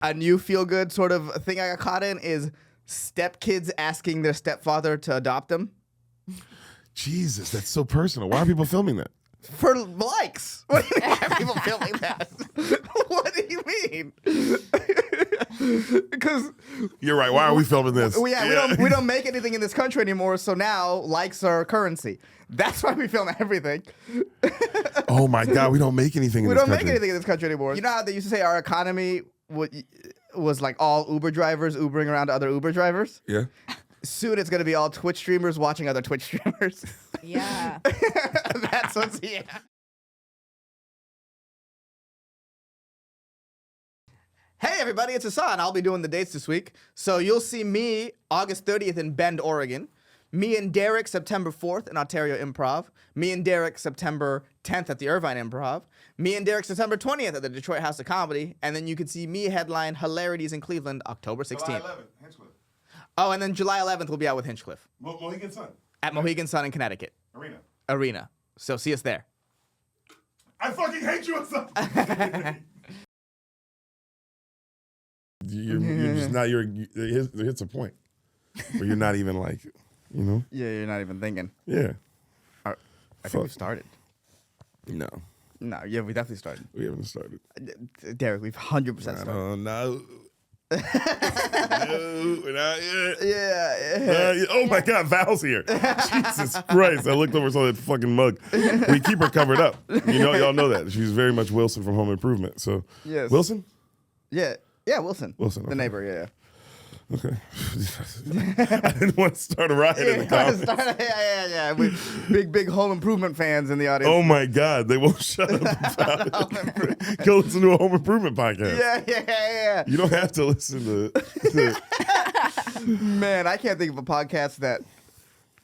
A new feel-good sort of thing I got caught in is stepkids asking their stepfather to adopt them. Jesus, that's so personal. Why are people filming that? For likes. What do you mean? Why are people filming that? What do you mean? Because you're right. Why are we filming this? We don't make anything in this country anymore, so now likes are currency. That's why we film everything. Oh my God, we don't make anything in this country. We don't make anything in this country anymore. You know how they used to say our economy was like all Uber drivers Ubering around to other Uber drivers? Yeah. Soon it's going to be all Twitch streamers watching other Twitch streamers. Yeah. That's what's, yeah. Hey everybody, it's Ehsan. I'll be doing the dates this week. So you'll see me August 30th in Bend, Oregon. Me and Deric September 4th in Ontario Improv. Me and Deric September 10th at the Irvine Improv. Me and Deric September 20th at the Detroit House of Comedy. And then you can see me headline Hilarities in Cleveland October 16th. July 11th, Hinckley. Oh, and then July 11th we'll be out with Hinchcliffe. Mohegan Sun. At Mohegan Sun in Connecticut. Arena. So see us there. I fucking hate you, Ehsan. You're just not, it's a point where you're not even like, you know? Yeah, you're not even thinking. Yeah. I think we've started. No. No, yeah, we definitely started. We haven't started. Deric, we've 100% started. No. No, not yet. Yeah. Oh my God, Val's here. Jesus Christ. I looked over, saw that fucking mug. We keep her covered up. Y'all know that. She's very much Wilson from Home Improvement. So, yes. Wilson? Yeah, Wilson. Wilson, the okay. neighbor, yeah. Okay. I didn't want to start a riot in the comments. Yeah. Big Home Improvement fans in the audience. Oh my God, they won't shut up about it. Go listen to a Home Improvement podcast. Yeah. You don't have to listen to Man, I can't think of a podcast that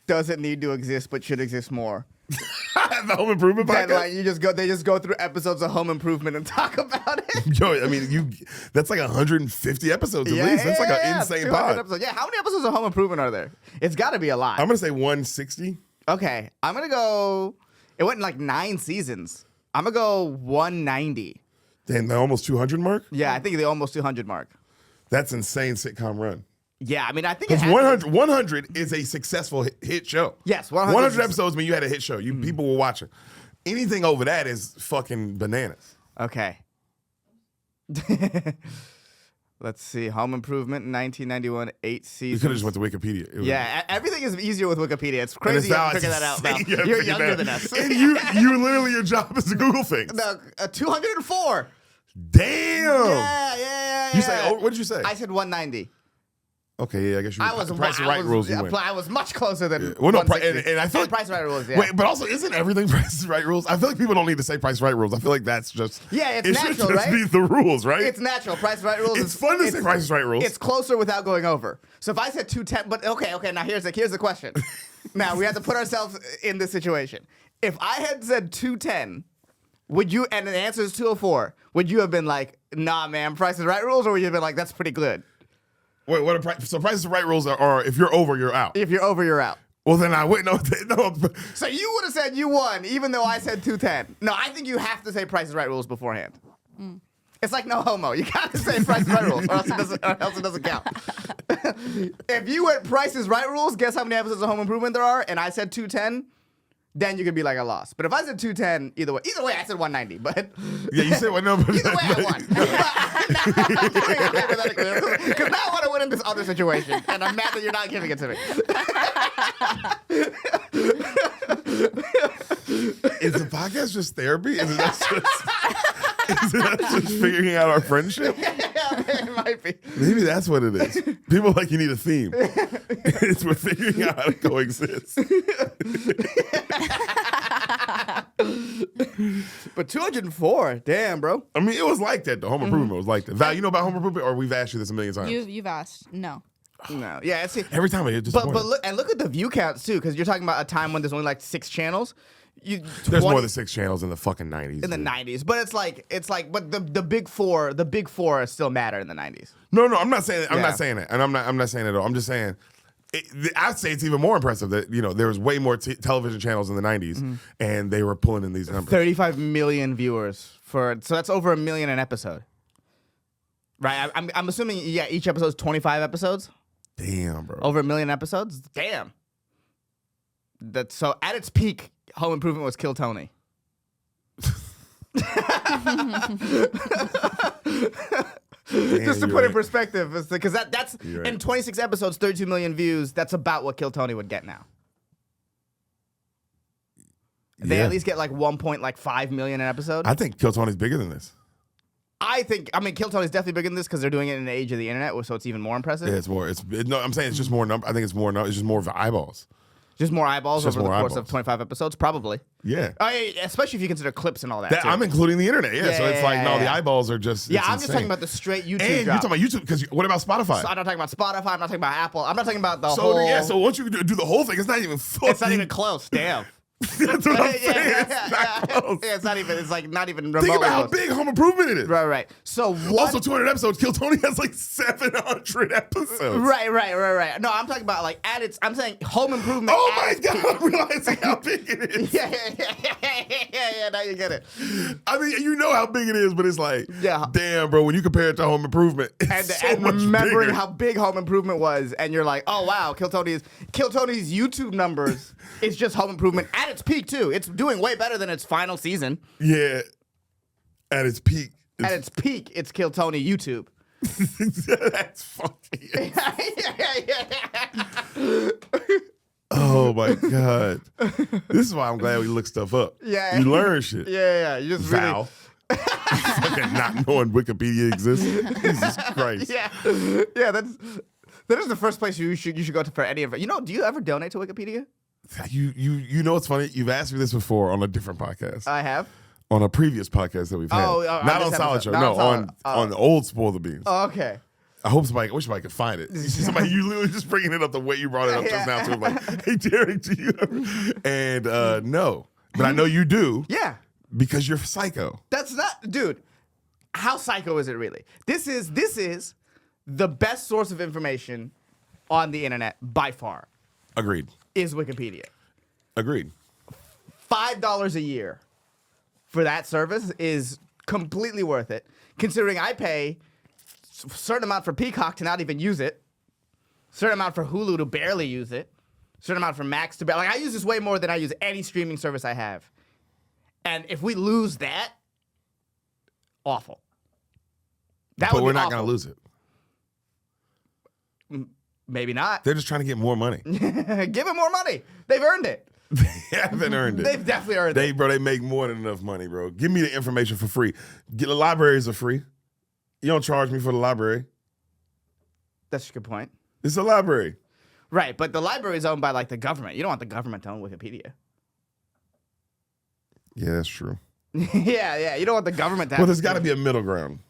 doesn't need to exist but should exist more. The Home Improvement podcast? Like they just go through episodes of Home Improvement and talk about it. Yo, I mean, that's like 150 episodes at least. That's like an insane pod. Episodes. Yeah, how many episodes of Home Improvement are there? It's got to be a lot. I'm going to say 160. Okay, I'm going to go, it went in like 9 seasons. I'm going to go 190. Damn, the almost 200 mark? Yeah, I think the almost 200 mark. That's insane sitcom run. Yeah, I mean, I think because 100 is a successful hit show. Yes, 100 episodes mean you had a hit show. People will watch it. Anything over that is fucking bananas. Okay. Let's see. Home Improvement, 1991, 8 seasons. You could have just went to Wikipedia. Yeah, everything is easier with Wikipedia. It's crazy you haven't figured that out, Val. You're younger than us. And you literally, your job is to Google things. No, 204. Damn. Yeah. You say, what did you say? I said 190. Okay, yeah, I guess you were Price is Right rules. You win. I was much closer than. Yeah. Well, no, and I feel like Price is Right rules. Yeah. Wait, but also, isn't everything Price is Right rules? I feel like people don't need to say Price is Right rules. I feel like that's just it's it natural, should just right? be the rules, right? It's natural. Price is Right rules. It's fun to say Price is Right rules. It's closer without going over. So if I said 210, but okay. Now here's the question. Now we have to put ourselves in this situation. If I had said 210. Would you, and the answer is 204, would you have been like, nah, man, Price is Right rules, or would you have been like, that's pretty good? Wait, so Price is Right rules are if you're over, you're out. If you're over, you're out. Well, then I wouldn't know. No. So you would have said you won, even though I said 210. No, I think you have to say Price is Right rules beforehand. It's like no homo. You got to say Price is Right rules, or else it doesn't count. If you went Price is Right rules, guess how many episodes of Home Improvement there are, and I said 210, then you could be like, I lost. But if I said 210, either way, I said 190. But yeah, you said what? No, but either way, I won. Because now I want to win in this other situation, and I'm mad that you're not giving it to me. Is the podcast just therapy? Is it just figuring out our friendship? Yeah, it might be. Maybe that's what it is. People like you need a theme. We're figuring out how to coexist. But 204, damn, bro. I mean, it was like that. The Home Improvement was like that. Val, you know about Home Improvement, or we've asked you this a million times? You've asked. No. No. Yeah, it's every time I get disappointed. But look at the view counts too, because you're talking about a time when there's only like 6 channels. There's more than 6 channels in the fucking 90s. In the 90s, but it's like, but the big four still matter in the 90s. No, I'm not saying that. I'm not saying it, and I'm not saying it at all. I'm just saying. I'd say it's even more impressive that there was way more television channels in the 90s, and they were pulling in these numbers. 35 million viewers so that's over 1 million an episode. Right. I'm assuming each episode's 25 episodes. Damn, bro. Over 1 million episodes. Damn. That's so at its peak, Home Improvement was Kill Tony. Just to put in perspective, because that's You're in right. 26 episodes, 32 million views. That's about what Kill Tony would get now. They Yeah. at least get like 1.5 million an episode. I think Kill Tony's bigger than this. I mean, Kill Tony's definitely bigger than this because they're doing it in the age of the internet, so it's even more impressive. Yeah, it's more. No, I'm saying it's just more number. I think it's more. It's just more eyeballs. Just more eyeballs Just over more the course of eyeballs. 25 episodes, probably. Yeah. Oh, yeah, especially if you consider clips and all that. too. I'm including the internet. Yeah. So it's like no, the Yeah. eyeballs are just. Yeah, it's I'm just insane. talking about the straight YouTube And you're drop. talking about YouTube because what about Spotify? So I'm not talking about Spotify. I'm not talking about Apple. I'm not talking about the So whole. yeah, so once you do the whole thing, it's not even fucking. it's not even close. Damn. That's what I'm saying. It's not close. Yeah, it's not even. It's like not even remotely Think about how close. big Home Improvement it is. Right. So what? Also, 200 episodes. Kill Tony has like 700 episodes. Right. No, I'm talking about like at its. I'm saying Home Improvement. Oh at my its God! I'm realizing how big it is. Yeah. Now you get it. I mean, you know how big it is, but it's like, Yeah. damn, bro. When you compare it to Home Improvement, it's And, so and much remembering bigger. how big Home Improvement was, and you're like, oh wow, Kill Tony's YouTube numbers is just Home Improvement at its peak too. It's doing way better than its final season. Yeah, at its peak. At its peak, it's Kill Tony YouTube. That's funny. Oh my God. This is why I'm glad we look stuff up. Yeah. You learn shit. Yeah. You just Val. Fucking not knowing Wikipedia exists. Jesus Christ. Yeah. That is the first place you should go to for any of it. Do you ever donate to Wikipedia? You know what's funny? You've asked me this before on a different podcast. I have. On a previous podcast that we've had. On Not this on Solid episode. Show. Not No, on Solid. on the old Spoil the Beans. Oh, okay. I wish somebody could find it. Somebody, you literally just bringing it up the way you brought it up just now. So I'm like, hey, Deric, do you ever? And no. But I know you do. Yeah. Because you're psycho. That's not, dude. How psycho is it really? This is the best source of information on the internet by far. Agreed. Is Wikipedia. Agreed. $5 a year for that service is completely worth it, considering I pay a certain amount for Peacock to not even use it, certain amount for Hulu to barely use it, certain amount for Max to barely. Like I use this way more than I use any streaming service I have, and if we lose that, awful. That But would we're be not awful. going to lose it. Maybe not. They're just trying to get more money. Give them more money. They've earned it. They haven't earned it. They've definitely earned it. They make more than enough money, bro. Give me the information for free. The libraries are free. You don't charge me for the library. That's a good point. It's a library. Right, but the library is owned by like the government. You don't want the government to own Wikipedia. Yeah, that's true. yeah. You don't want the government to have Well, there's got to be a middle ground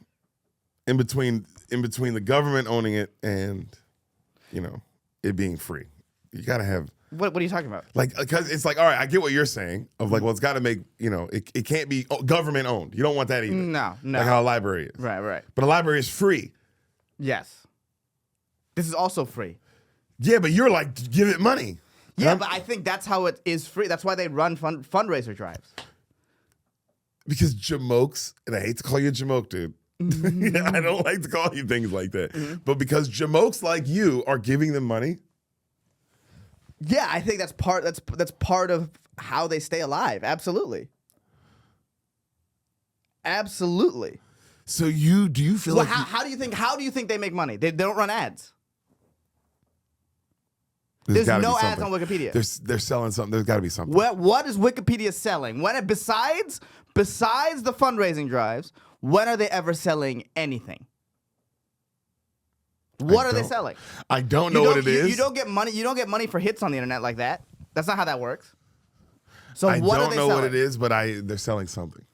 in between the government owning it and, it being free. You got to have. What are you talking about? Like, because it's like, all right, I get what you're saying of like, well, it's got to make, it can't be government owned. You don't want that either. No. Like how a library is. Right. But a library is free. Yes. This is also free. Yeah, but you're like, give it money. Yeah, Huh? but I think that's how it is free. That's why they run fundraiser drives. Because jamokes, and I hate to call you a jamoke, dude. I don't like to call you things like that. But because jamokes like you are giving them money. Yeah, I think that's part of how they stay alive. Absolutely. So do you feel Well, like how do you think they make money? They don't run ads. there's There's gotta be no ads something. on Wikipedia. They're selling something. There's got to be something. What is Wikipedia selling? Besides the fundraising drives, when are they ever selling anything? What are they selling? I don't know what it is. You don't get money. You don't get money for hits on the internet like that. That's not how that works. So I what are don't they know selling? what it is, but they're selling something.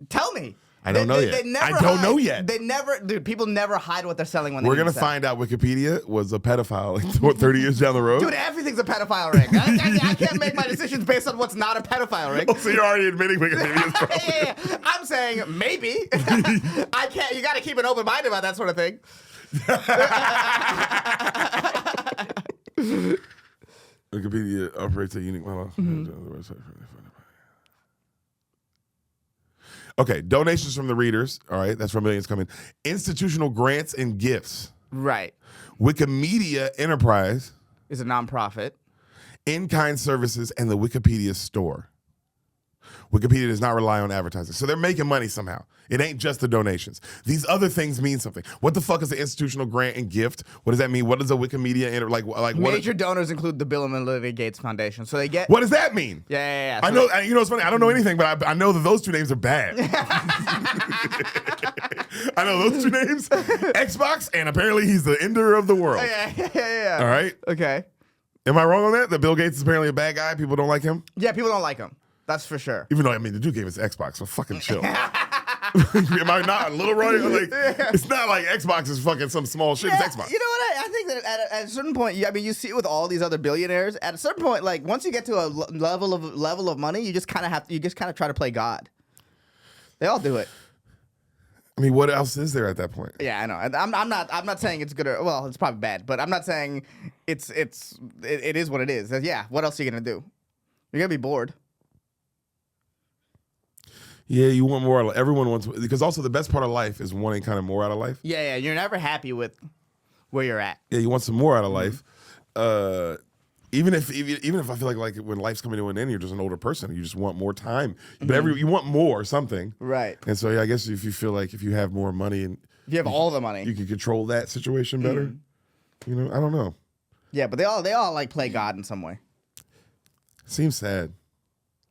Tell me. I don't know yet. They never I don't hide. know yet. They never, dude. People never hide what they're selling when We're they gonna find out Wikipedia was a pedophile like 30 years down the road. Dude, everything's a pedophile ring. I can't make my decisions based on what's not a pedophile ring. Oh, so you're already admitting Wikipedia is probably. Yeah. I'm saying maybe. I can't. You got to keep an open mind about that sort of thing. Wikipedia operates a unique model. Okay, donations from the readers. All right, that's where millions come in. Institutional grants and gifts. Right. Wikimedia Enterprise. Is a nonprofit. In-kind services, and the Wikipedia store. Wikipedia does not rely on advertising. So they're making money somehow. It ain't just the donations. These other things mean something. What the fuck is an institutional grant and gift? What does that mean? What does a Wikimedia Major donors include the Bill and Melinda Gates Foundation. So they get... What does that mean? Yeah. I know, you know, it's funny. I don't know anything, but I know that those two names are bad. I know those two names. Xbox, and apparently he's the ender of the world. Yeah. All right? Okay. Am I wrong on that? That Bill Gates is apparently a bad guy? People don't like him? Yeah, people don't like him. That's for sure. Even though, I mean, the dude gave us Xbox, so fucking chill. Am I not a little right? Like, it's not like Xbox is fucking some small shit. It's Xbox. You know what? I think that at a certain point, you see it with all these other billionaires. At a certain point, like once you get to a level of money, you just kind of try to play God. They all do it. I mean, what else is there at that point? Yeah, I know. I'm not saying it's good or well, it's probably bad, but I'm not saying it is what it is. Yeah, what else are you gonna do? You're gonna be bored. Yeah, you want more. Everyone wants, because also the best part of life is wanting kind of more out of life. Yeah, you're never happy with where you're at. Yeah, you want some more out of life. Even if I feel like when life's coming to an end, you're just an older person. You just want more time. But you want more something. Right. And so yeah, I guess if you feel like if you have more money and if you have all the money, you can control that situation better. You know, I don't know. Yeah, but they all like play God in some way. Seems sad.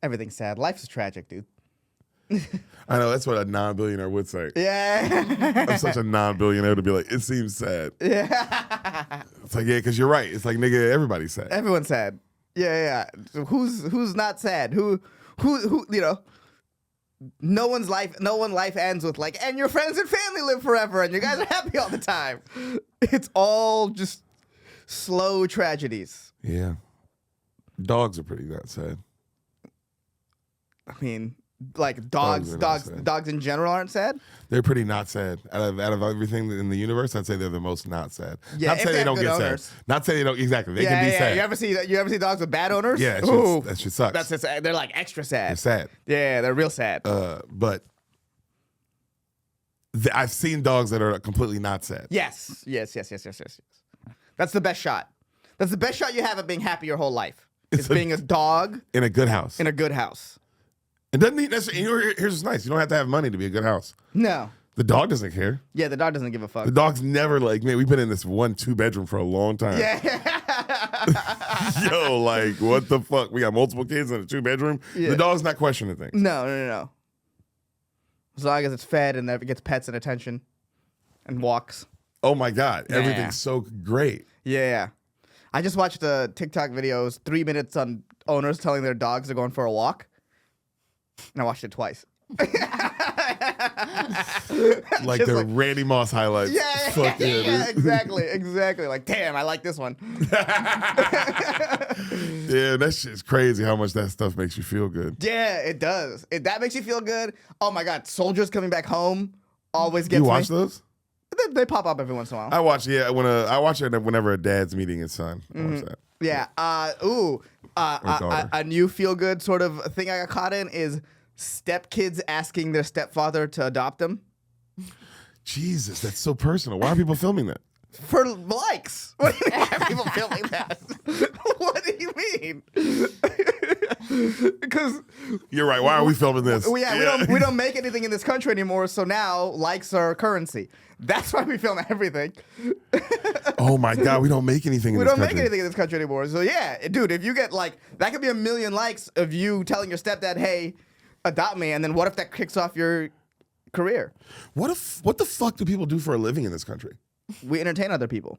Everything's sad. Life's tragic, dude. I know, that's what a non-billionaire would say. Yeah. I'm such a non-billionaire to be like, it seems sad. Yeah. It's like, yeah, because you're right. It's like, nigga, everybody's sad. Everyone's sad. Yeah. So who's not sad? Who you know? No one's life ends with like, and your friends and family live forever, and you guys are happy all the time. It's all just slow tragedies. Yeah. Dogs are pretty not sad. I mean, like dogs in general aren't sad. They're pretty not sad. Out of everything in the universe, I'd say they're the most not sad. Yeah, not if say they they don't have get good sad. owners. Not say they don't exactly. They can be sad. You ever see dogs with bad owners? Yeah, that shit sucks. That's just, they're like extra sad. They're sad. Yeah, they're real sad. But I've seen dogs that are completely not sad. Yes. That's the best shot. That's the best shot you have at being happy your whole life. It's being a dog in a good house. in a good house. It doesn't need necessarily. Here's what's nice. You don't have to have money to be a good house. No. The dog doesn't care. Yeah, the dog doesn't give a fuck. The dog's never like, man, we've been in this 1-2 bedroom for a long time. Yeah. Yo, like, what the fuck? We got multiple kids in a 2-bedroom. Yeah. The dog's not questioning things. No. As long as it's fed and it gets pets and attention and walks. Oh my God. Yeah. Everything's so great. Yeah. I just watched the TikTok videos, 3 minutes on owners telling their dogs they're going for a walk. And I watched it twice. Like the Randy Moss highlights. Yeah, Fuck yeah, dude. exactly. Like, damn, I like this one. Yeah, that shit's crazy how much that stuff makes you feel good. Yeah, it does. That makes you feel good. Oh my God, soldiers coming back home always gets You watch me. those? They pop up every once in a while. I watch, I watch it whenever a dad's meeting his son. I watch that. Yeah. A new feel good sort of thing I got caught in is stepkids asking their stepfather to adopt them. Jesus, that's so personal. Why are people filming that? For likes. What do you mean? Why are people filming that? What do you mean? Because you're right. Why are we filming this? we don't make anything in this country anymore, so now likes are currency. That's why we film everything. Oh my God, we don't make anything in this country. We don't make anything in this country anymore. So yeah, dude, if you get like, that could be 1 million likes of you telling your stepdad, hey, adopt me, and then what if that kicks off your career? What the fuck do people do for a living in this country? We entertain other people.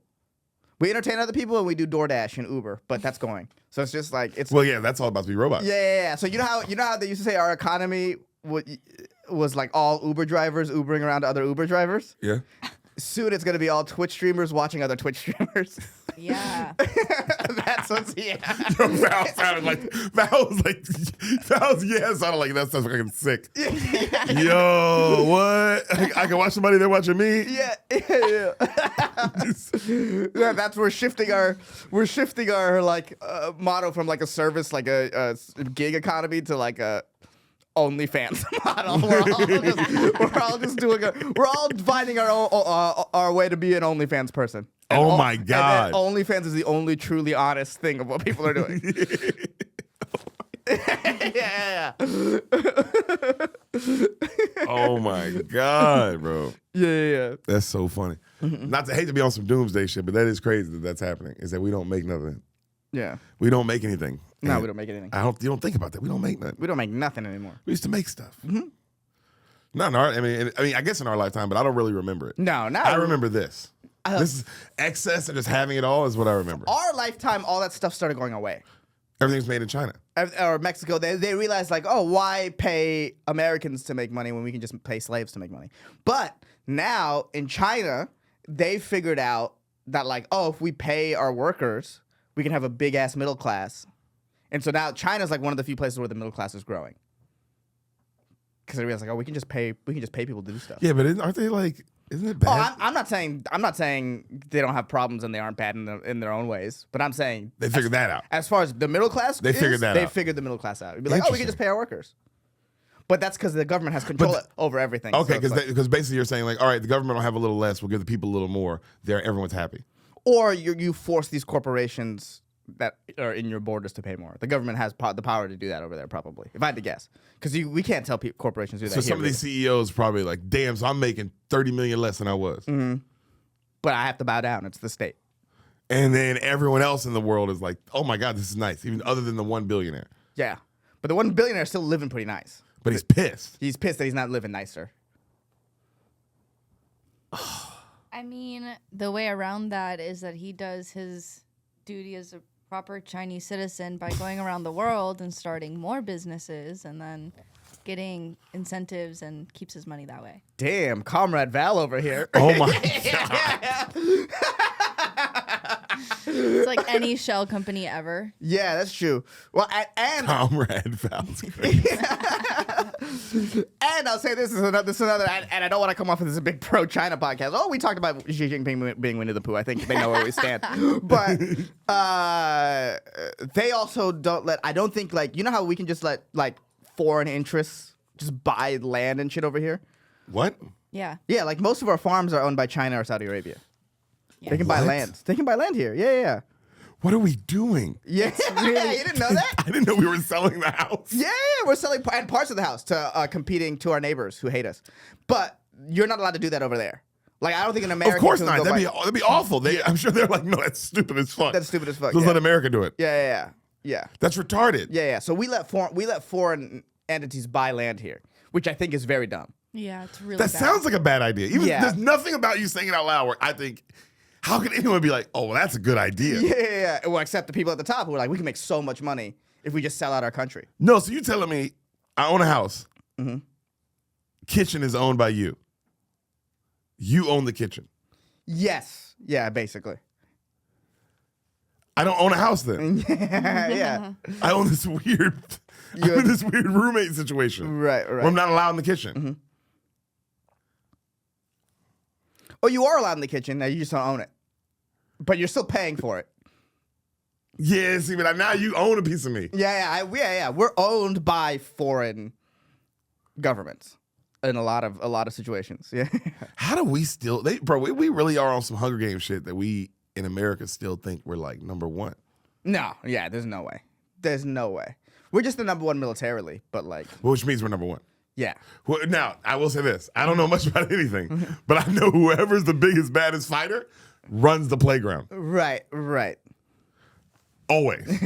And we do DoorDash and Uber, but that's going. So it's just like it's. Well, yeah, that's all about to be robots. Yeah. So you know how they used to say our economy was like all Uber drivers Ubering around to other Uber drivers? Yeah. Soon it's gonna be all Twitch streamers watching other Twitch streamers. Yeah. That's what's Val sounded like sounded like that sounds fucking sick. Yo, what? I can watch somebody, they're watching me. Yeah. Yeah, that's we're shifting our like motto from like a service, like a gig economy to like a OnlyFans model. We're all finding our way to be an OnlyFans person. Oh my God. And OnlyFans is the only truly honest thing of what people are doing. yeah. Oh my God, bro. Yeah. That's so funny. Not to hate to be on some doomsday shit, but that is crazy that that's happening. Is that we don't make nothing. Yeah. We don't make anything. No, And we don't make anything. you don't think about that. We don't make nothing. We don't make nothing anymore. We used to make stuff. Not in our. I mean, I guess in our lifetime, but I don't really remember it. No, not I remember this. This is excess and just having it all is what I remember. Our lifetime, all that stuff started going away. Everything's made in China. Or Mexico, they realized like, oh, why pay Americans to make money when we can just pay slaves to make money? But now in China, they figured out that like, oh, if we pay our workers, we can have a big ass middle class. And so now China's like one of the few places where the middle class is growing. Because they realized like, oh, we can just pay people to do stuff. Yeah, but aren't they like? Isn't it bad? Oh, I'm not saying they don't have problems and they aren't bad in their own ways, but I'm saying they figured that out. As far as the middle class, They figured the middle class out. It'd be like, oh, we can just pay our workers. But that's because the government has control over everything. Okay, because because basically you're saying like, all right, the government will have a little less, we'll give the people a little more. There, everyone's happy. or you force these corporations that are in your borders to pay more. The government has the power to do that over there, probably, if I had to guess, because we can't tell corporations to do that. So some of these CEOs probably like, damn, so I'm making $30 million less than I was. Mm-hmm. But I have to bow down. It's the state. And then everyone else in the world is like, oh my God, this is nice, even other than the one billionaire. Yeah. But the one billionaire is still living pretty nice. But he's pissed. He's pissed that he's not living nicer. I mean, the way around that is that he does his duty as a proper Chinese citizen by going around the world and starting more businesses and then getting incentives and keeps his money that way. Damn, Comrade Val over here. Oh my God. It's like any shell company ever. Yeah, that's true. Well, and Comrade Val's crazy. and I'll say this is another, and I don't want to come off as a big pro-China podcast. Oh, we talked about Xi Jinping being Winnie the Pooh. I think they know where we stand. But they also don't let. I don't think like, you know how we can just let like foreign interests just buy land and shit over here. What? Yeah. Yeah, like most of our farms are owned by China or Saudi Arabia. Yeah. They can buy What? land. They can buy land here. Yeah. What are we doing? Yeah, you didn't know that? I didn't know we were selling the house. Yeah, we're selling and parts of the house to competing to our neighbors who hate us. But you're not allowed to do that over there. Like, I don't think an American. Of course can not. go That'd buy- be awful. I'm sure they're like, no, that's stupid as fuck. That's stupid as fuck. Let's Yeah. let America do it. Yeah. That's retarded. Yeah. So we let foreign entities buy land here, which I think is very dumb. Yeah, it's really That bad. sounds like a bad idea. Even Yeah. there's nothing about you saying it out loud where I think, how can anyone be like, oh, well, that's a good idea? Yeah. Well, except the people at the top who are like, we can make so much money if we just sell out our country. No, so you telling me I own a house. Mm-hmm. Kitchen is owned by you. You own the kitchen. Yes. Yeah. Basically. I don't own a house then. Yeah. I own this weird. I'm in this weird roommate situation. Right. Where I'm not allowed in the kitchen. Mm-hmm. Or you are allowed in the kitchen, now you just don't own it. But you're still paying for it. Yeah, see, but now you own a piece of me. Yeah. We're owned by foreign governments in a lot of situations. Yeah. How do we still, we really are on some Hunger Games shit that we in America still think we're like number one. No, yeah, there's no way. There's no way. We're just the number one militarily, but like, Which means we're number one. yeah. Well, now, I will say this. I don't know much about anything, but I know whoever's the biggest, baddest fighter runs the playground. Right. Always.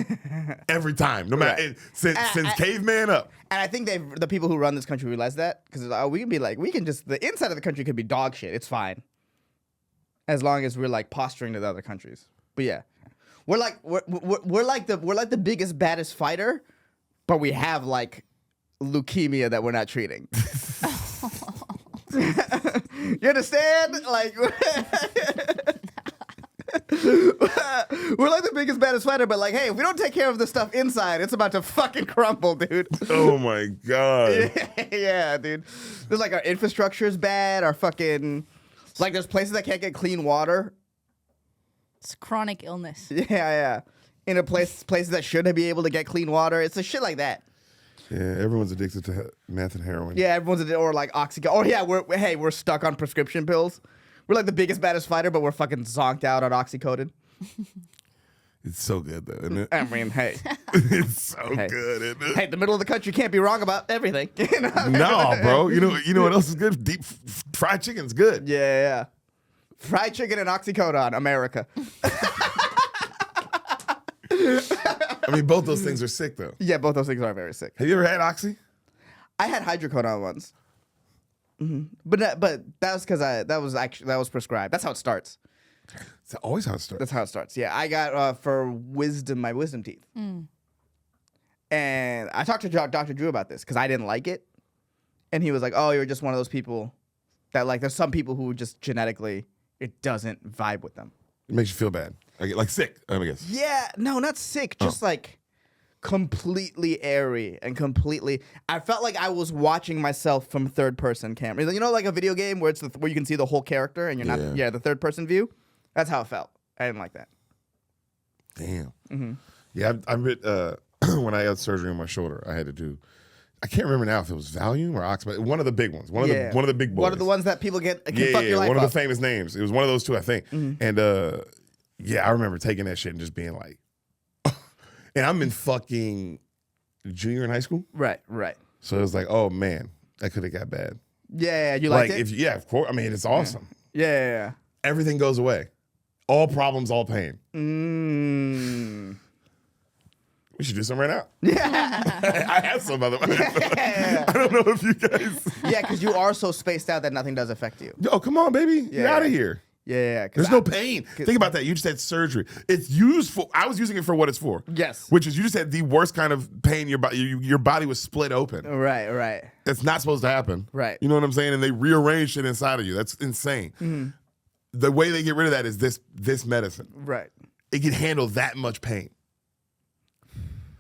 Every time. No matter, Right. since caveman up. And I think the people who run this country realize that, because the inside of the country could be dog shit. It's fine. As long as we're like posturing to the other countries. But yeah. We're like the biggest, baddest fighter, but we have like leukemia that we're not treating. You understand? Like, we're like the biggest, baddest fighter, but like, hey, if we don't take care of the stuff inside, it's about to fucking crumble, dude. Oh my God. Yeah, dude. There's like our infrastructure is bad. Our fucking like there's places that can't get clean water. It's chronic illness. Yeah. In places that should be able to get clean water. It's a shit like that. Yeah, everyone's addicted to meth and heroin. Yeah, everyone's or like oxycontin. Or yeah, we're stuck on prescription pills. We're like the biggest, baddest fighter, but we're fucking zonked out on oxycodone. It's so good though, isn't it? I mean, hey, It's so Hey. good, isn't it? hey, the middle of the country can't be wrong about everything. You know? No, bro. You know what else is good? Deep fried chicken's good. Yeah. Fried chicken and oxycodone, America. I mean, both those things are sick though. Yeah, both those things are very sick. Have you ever had oxy? I had hydrocodone once, but that was because that was prescribed. That's how it starts. It's always how it starts. That's how it starts. Yeah, I got for my wisdom teeth, and I talked to Dr. Drew about this because I didn't like it, and he was like, "Oh, you're just one of those people that like." There's some people who just genetically it doesn't vibe with them. It makes you feel bad, like sick. I guess. Yeah, no, not sick, just like completely airy and completely. I felt like I was watching myself from third person camera. You know, like a video game where where you can see the whole character and you're not. Yeah, the third person view. That's how it felt. I didn't like that. Damn. Yeah, when I had surgery on my shoulder, I had to do. I can't remember now if it was Valium or Oxy. One of the big ones. One of the big boys. One of the ones that people can fuck your life one up. of the famous names. It was one of those two, I think. And I remember taking that shit and just being like, and I'm in fucking junior in high school. Right. So it was like, oh man, that could have got bad. Yeah, you liked it? Of course. I mean, it's awesome. Yeah. Everything goes away. All problems, all pain. We should do some right now. Yeah. I have some, by the way. I don't know if you guys. Yeah, because you are so spaced out that nothing does affect you. Yo, come on, baby. You're out of here. Yeah. There's no pain. Think about that. You just had surgery. It's useful. I was using it for what it's for. Yes. Which is you just had the worst kind of pain. Your body was split open. Right. It's not supposed to happen. Right. You know what I'm saying? And they rearranged it inside of you. That's insane. The way they get rid of that is this medicine. Right. It can handle that much pain.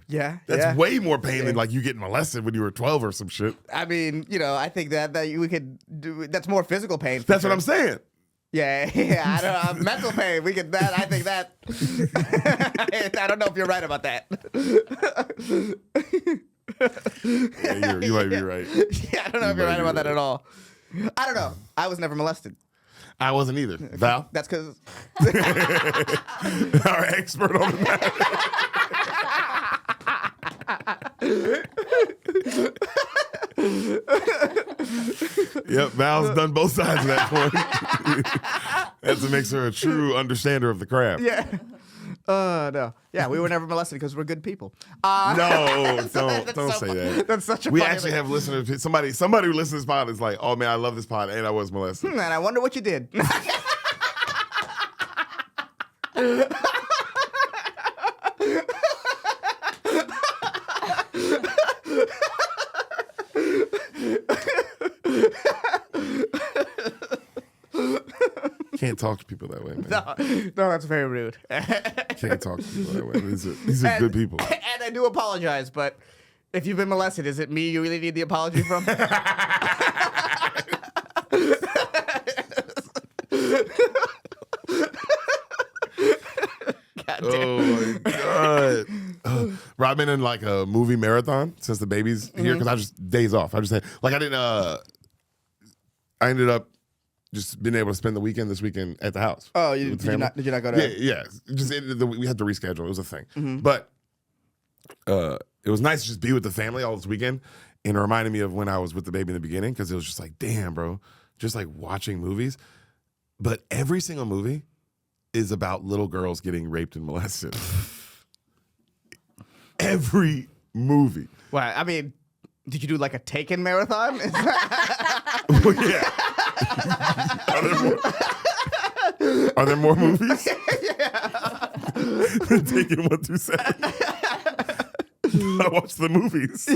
Yeah. That's way more pain than like you getting molested when you were 12 or some shit. I mean, I think that we could do. That's more physical pain. That's what I'm saying. Yeah. I don't know. Mental pain. We could that. I think that. I don't know if you're right about that. Yeah, you might be right. Yeah, I don't know if you're right about that at all. I don't know. I was never molested. I wasn't either. Val? That's because our expert on the matter. Yep, Val's done both sides of that point. That makes her a true understander of the craft. yeah. No. Yeah, we were never molested because we're good people. No, don't so say funny. that. That's such a We funny actually thing. have listeners. Somebody who listens to this pod is like, oh man, I love this pod, and I was molested. And I wonder what you did. Can't talk to people that way, man. No, that's very rude. Can't talk to people that way. These are good people. And I do apologize, but if you've been molested, is it me you really need the apology from? Oh my god! Bro, I've been in like a movie marathon since the baby's here because I just days off. I just had like I didn't. I ended up just being able to spend the weekend this weekend at the house. Oh, with the did you family. not go to? Yeah. Just we had to reschedule. It was a thing, but it was nice to just be with the family all this weekend, and it reminded me of when I was with the baby in the beginning because it was just like, damn, bro, just like watching movies. But every single movie is about little girls getting raped and molested. Every movie. Well, I mean, did you do like a Taken marathon? Well, yeah. Are there more movies? Yeah. Taking 1 through 7. I watched the movies.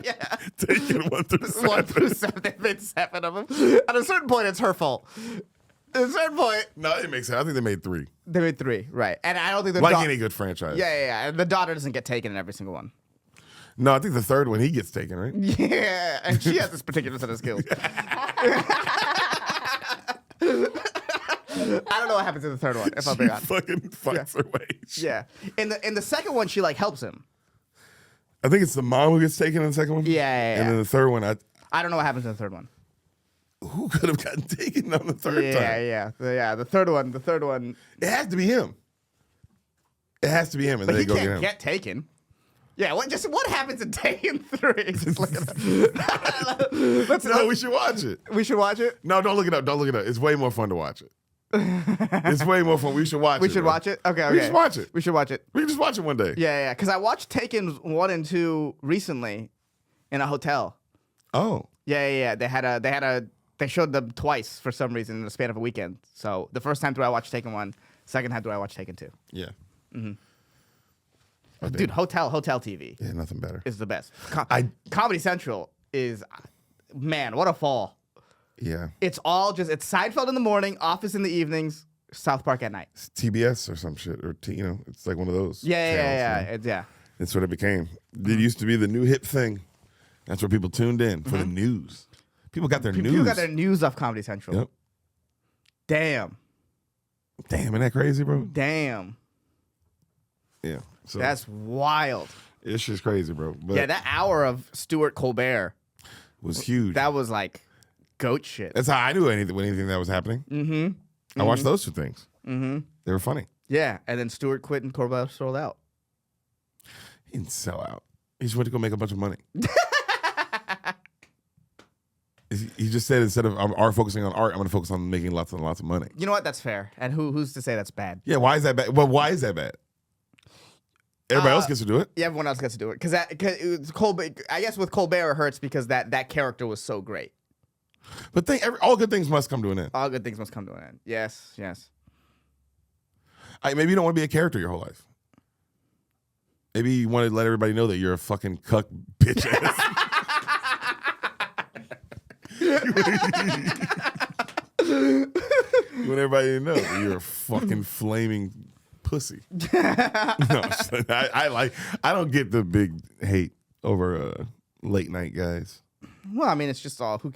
Yeah. Taking 1 through 7. 1 through 7. They made 7 of them. At a certain point, it's her fault. At a certain point, No, it makes sense. I think they made 3. they made 3, right? And I don't think the Like any good franchise. Yeah. And the daughter doesn't get taken in every single one. No, I think the third one he gets taken, right? Yeah, and she has this particular set of skills. I don't know what happens in the third one, if I'll be honest. Fucking fights her way. Yeah. In the second one, she like helps him. I think it's the mom who gets taken in the second one. Yeah. And then the third one, I don't know what happens in the third one. who could have gotten taken on the third time? Yeah. The third one. It has to be him. It has to be him, and But then he they go can't get him. get taken. Yeah, what happens in Taken 3? Just look at that. No, we should watch it. We should watch it. No, don't look it up. Don't look it up. It's way more fun to watch it. It's way more fun. We should watch it. We should bro. watch it. Okay. We should watch it. We should watch it. We can just watch it one day. Yeah. Because I watched Taken 1 and 2 recently in a hotel. Oh. Yeah. They showed them twice for some reason in the span of a weekend. So the first time through I watched Taken 1. Second time through I watched Taken 2. Yeah. Dude, hotel TV Yeah, nothing better. is the best. Comedy Central is, man, what a fall. Yeah. It's it's Seinfeld in the morning, Office in the evenings, South Park at night. It's TBS or some shit, or it's like one of those. Yeah. channels, Yeah. That's what it became. It used to be the new hip thing. That's where people tuned in for the news. People got their news. People got their news off Comedy Central. Yep. Damn. Damn, isn't that crazy, bro? Damn. Yeah. So That's wild. it's just crazy, bro. But Yeah, that hour of Stuart Colbert, was huge. that was like goat shit. That's how I knew anything that was happening. Mm-hmm. I watched those two things. Mm-hmm. They were funny. Yeah, and then Stuart quit and Colbert sold out. He didn't sell out. He just went to go make a bunch of money. He just said instead of focusing on art, I'm going to focus on making lots and lots of money. You know what? That's fair. And who's to say that's bad? Yeah, why is that bad? Well, why is that bad? Everybody else gets to do it. Yeah, everyone else gets to do it because Colbert. I guess with Colbert it hurts because that character was so great. But all good things must come to an end. All good things must come to an end. Yes. Maybe you don't want to be a character your whole life. Maybe you want to let everybody know that you're a fucking cuck bitch ass. You want everybody to know that you're a fucking flaming pussy. No, I don't get the big hate over late night guys. Well, I mean, it's just all who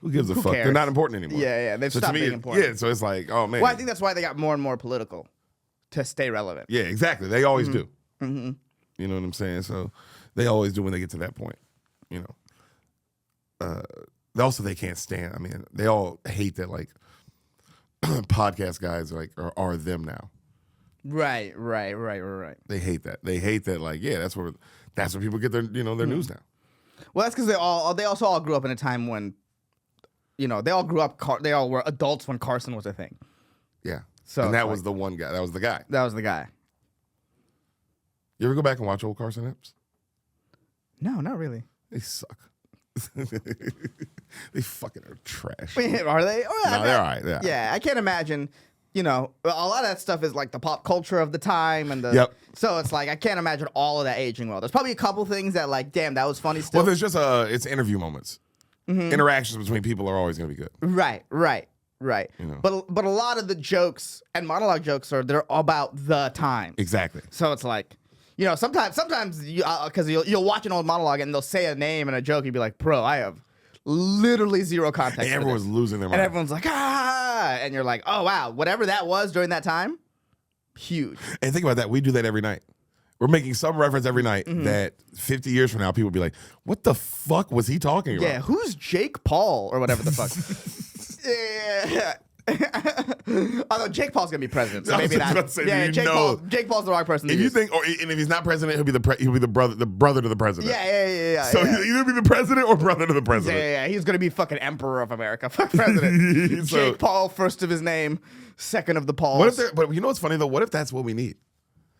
Who gives a who fuck? cares? They're not important anymore. Yeah. They've So to stopped me, being important. yeah. So it's like, oh man. Well, I think that's why they got more and more political to stay relevant. Yeah, exactly. They always do. Mm-hmm. You know what I'm saying? So they always do when they get to that point. You know. Also, they can't stand. I mean, they all hate that like podcast guys are them now. Right. They hate that. They hate that. Like, yeah, that's where people get their their news now. Well, that's because they also all grew up in a time when, they all grew up. They all were adults when Carson was a thing. Yeah. So and that it's was like- the one guy. That was the guy. That was the guy. You ever go back and watch old Carson Epps? No, not really. They suck. They fucking are trash. Are they? Oh, No, they're all right. Yeah. Yeah, I can't imagine. A lot of that stuff is like the pop culture of the time and the. Yep. So it's like I can't imagine all of that aging well. There's probably a couple things that like, damn, that was funny still. Well, there's just it's interview moments. Interactions between people are always going to be good. Right. You know. But a lot of the jokes and monologue jokes they're about the time. Exactly. So it's like, sometimes you because you'll watch an old monologue and they'll say a name and a joke, you'd be like, bro, I have literally zero context. And for everyone's this. losing their mind. And everyone's like, and you're like, oh wow, whatever that was during that time, huge. And think about that. We do that every night. We're making some reference every night that 50 years from now, people will be like, what the fuck was he talking about? Yeah, who's Jake Paul or whatever the fuck? Yeah. Although Jake Paul's gonna be president, so I was maybe just not. about to say, Yeah, do you know- Jake Paul's the wrong person. To If you use. think, and if he's not president, he'll be the brother to the president. Yeah. So yeah. he'll either be the president or brother to the president. Yeah. He's gonna be fucking emperor of America. Fuck president. So- Jake Paul, first of his name, second of the Pauls. What if but you know what's funny though? What if that's what we need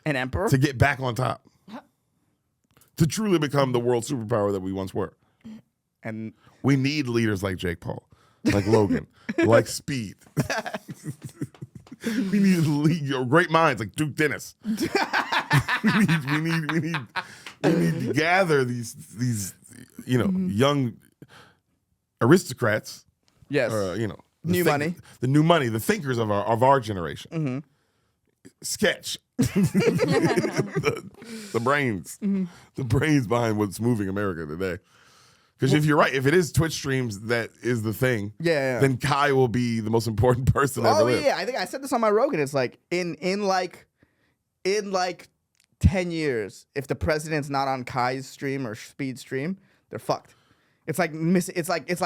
an emperor? to get back on top? To truly become the world superpower that we once were. And We need leaders like Jake Paul, like Logan, like Speed. We need great minds like Duke Dennis. we need to gather these young aristocrats. yes, The New money. the new money, the thinkers of our generation. Sketch. the brains. The brains behind what's moving America today. Because if you're right, if it is Twitch streams that is the thing, Yeah. then Kai will be the most important person ever Oh lived. yeah, I think I said this on my Rogan. It's like in 10 years, if the president's not on Kai's stream or Speed stream, they're fucked. It's like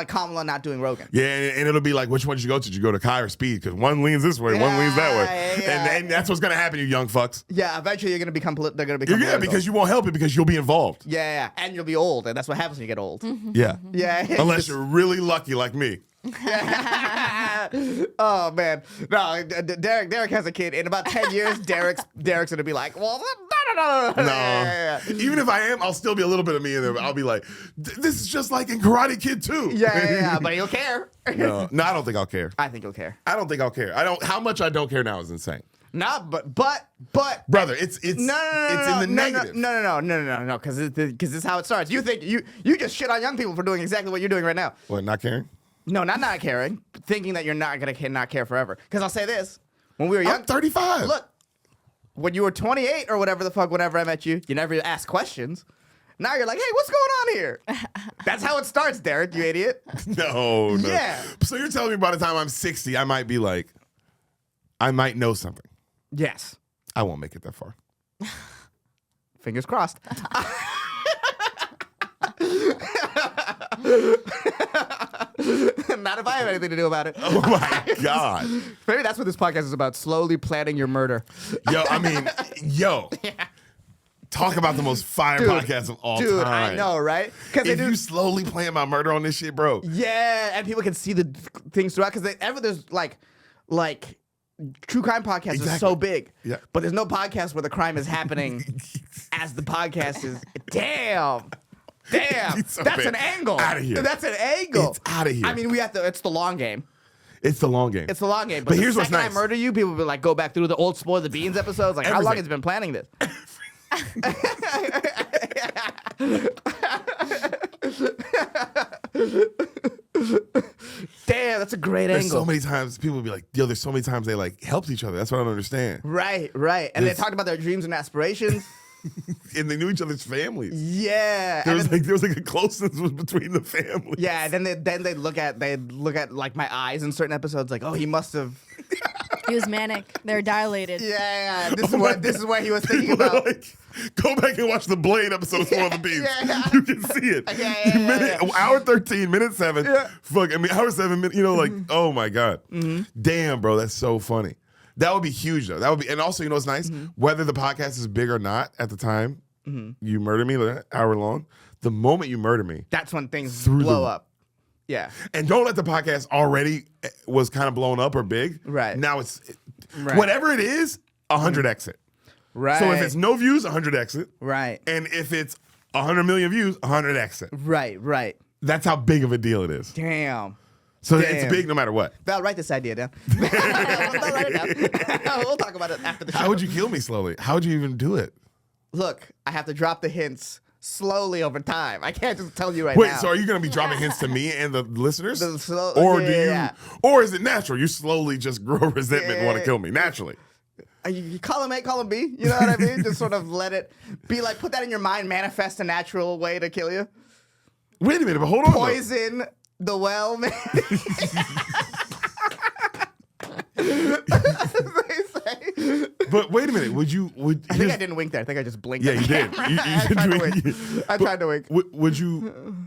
Kamala not doing Rogan. Yeah, and it'll be like, which one did you go to? Did you go to Kai or Speed? Because one leans this way, one leans that way. And that's what's gonna happen, you young fucks. Yeah, eventually you're gonna become. They're gonna become. Yeah, because you won't help it because you'll be involved. Yeah, and you'll be old, and that's what happens when you get old. Yeah. Yeah. Unless you're really lucky like me. Oh man, no. Deric has a kid. In about 10 years, Derek's gonna be like, well, no. No. Even if I am, I'll still be a little bit of me in there. But I'll be like, this is just like in Karate Kid 2. Yeah, but you'll care. No, I don't think I'll care. I think you'll care. I don't think I'll care. How much I don't care now is insane. No, but Brother, it's no, it's in the negative. No, because this is how it starts. You think you just shit on young people for doing exactly what you're doing right now. What, not caring? No, not caring, thinking that you're not gonna not care forever. Because I'll say this: when we were young, I'm 35. Look, when you were 28 or whatever the fuck, whenever I met you, you never asked questions. Now you're like, hey, what's going on here? That's how it starts, Deric, you idiot. No. Yeah. So you're telling me by the time I'm 60, I might be like, I might know something. Yes. I won't make it that far. Fingers crossed. Not if I have anything to do about it. Oh my God. Maybe that's what this podcast is about, slowly planning your murder. Talk about the most fire podcast of all time. Dude, I know, right? If you slowly plan my murder on this shit, bro. Yeah, and people can see the things throughout, because there's like true crime podcasts are so big. Yeah. But there's no podcast where the crime is happening as the podcast is. Damn. So That's bad. an angle. Outta here. That's an angle. It's outta here. I mean, it's the long game. It's the long game. It's the long game. But here's the what's second nice. I murder you, people will be like, go back through the old Spoil the Beans episodes. Like, how long Everything. has he been planning this? Damn, that's a great There's angle. so many times people will be like, there's so many times they like helped each other. That's what I don't understand. Right. And they talked about their dreams and aspirations. And they knew each other's families. Yeah. There was like a closeness between the families. Yeah, then they look at like my eyes in certain episodes, like, oh, he must have. He was manic. They're dilated. Yeah. This is what he was thinking about. Like, go back and watch the Blade episode of Spoil the Beans. Yeah. You can see it. Hour 13, minute 7. Yeah. Hour 7, minute, like, oh my God. Damn, bro, that's so funny. That would be huge, though. That would be, and also, you know what's nice? Whether the podcast is big or not at the time you murder me, like, hour long, the moment you murder me. That's when things blow up. Yeah. And don't let the podcast already was kind of blown up or big. Right. Now it's, Right. whatever it is, 100 exit. Right. So if it's no views, 100 exit. Right. And if it's 100 million views, 100 exit. Right. That's how big of a deal it is. Damn. So Damn. it's big no matter what. Val, write this idea down. We'll talk about it after the show. How would you kill me slowly? How would you even do it? Look, I have to drop the hints slowly over time. I can't just tell you now. Wait, so are you going to be dropping hints to me and the listeners? Or or is it natural? You slowly just grow resentment and want to kill me naturally. You call him A, call him B. You know what I mean? Just sort of let it be like, put that in your mind, manifest a natural way to kill you. Wait a minute, but hold on. Poison the well, man. They say. But wait a minute, I think I didn't wink there. I think I just blinked. Yeah, at you the did. camera. I tried to wink. Would you?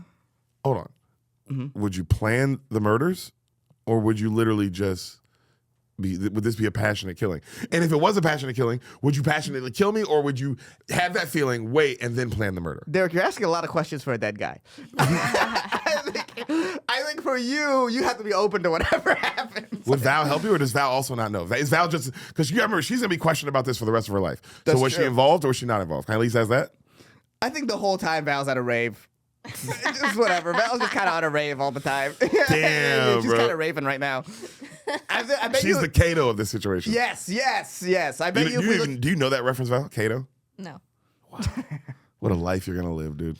Hold on. Would you plan the murders, or would you literally just would this be a passionate killing? And if it was a passionate killing, would you passionately kill me, or would you have that feeling, wait, and then plan the murder? Deric, you're asking a lot of questions for a dead guy. I think for you have to be open to whatever happens. Would Val help you, or does Val also not know? Is Val just because you remember she's gonna be questioned about this for the rest of her life? That's so was she true. involved or was she not involved? Can I at least ask that? I think the whole time Val's at a rave. Just whatever. Val's just kind of on a rave all the time. Damn, she's bro. kind of raving right now. I bet She's the Kato of this situation. Yes. I bet Do you know that reference, Val? Kato? No. What a life you're gonna live, dude.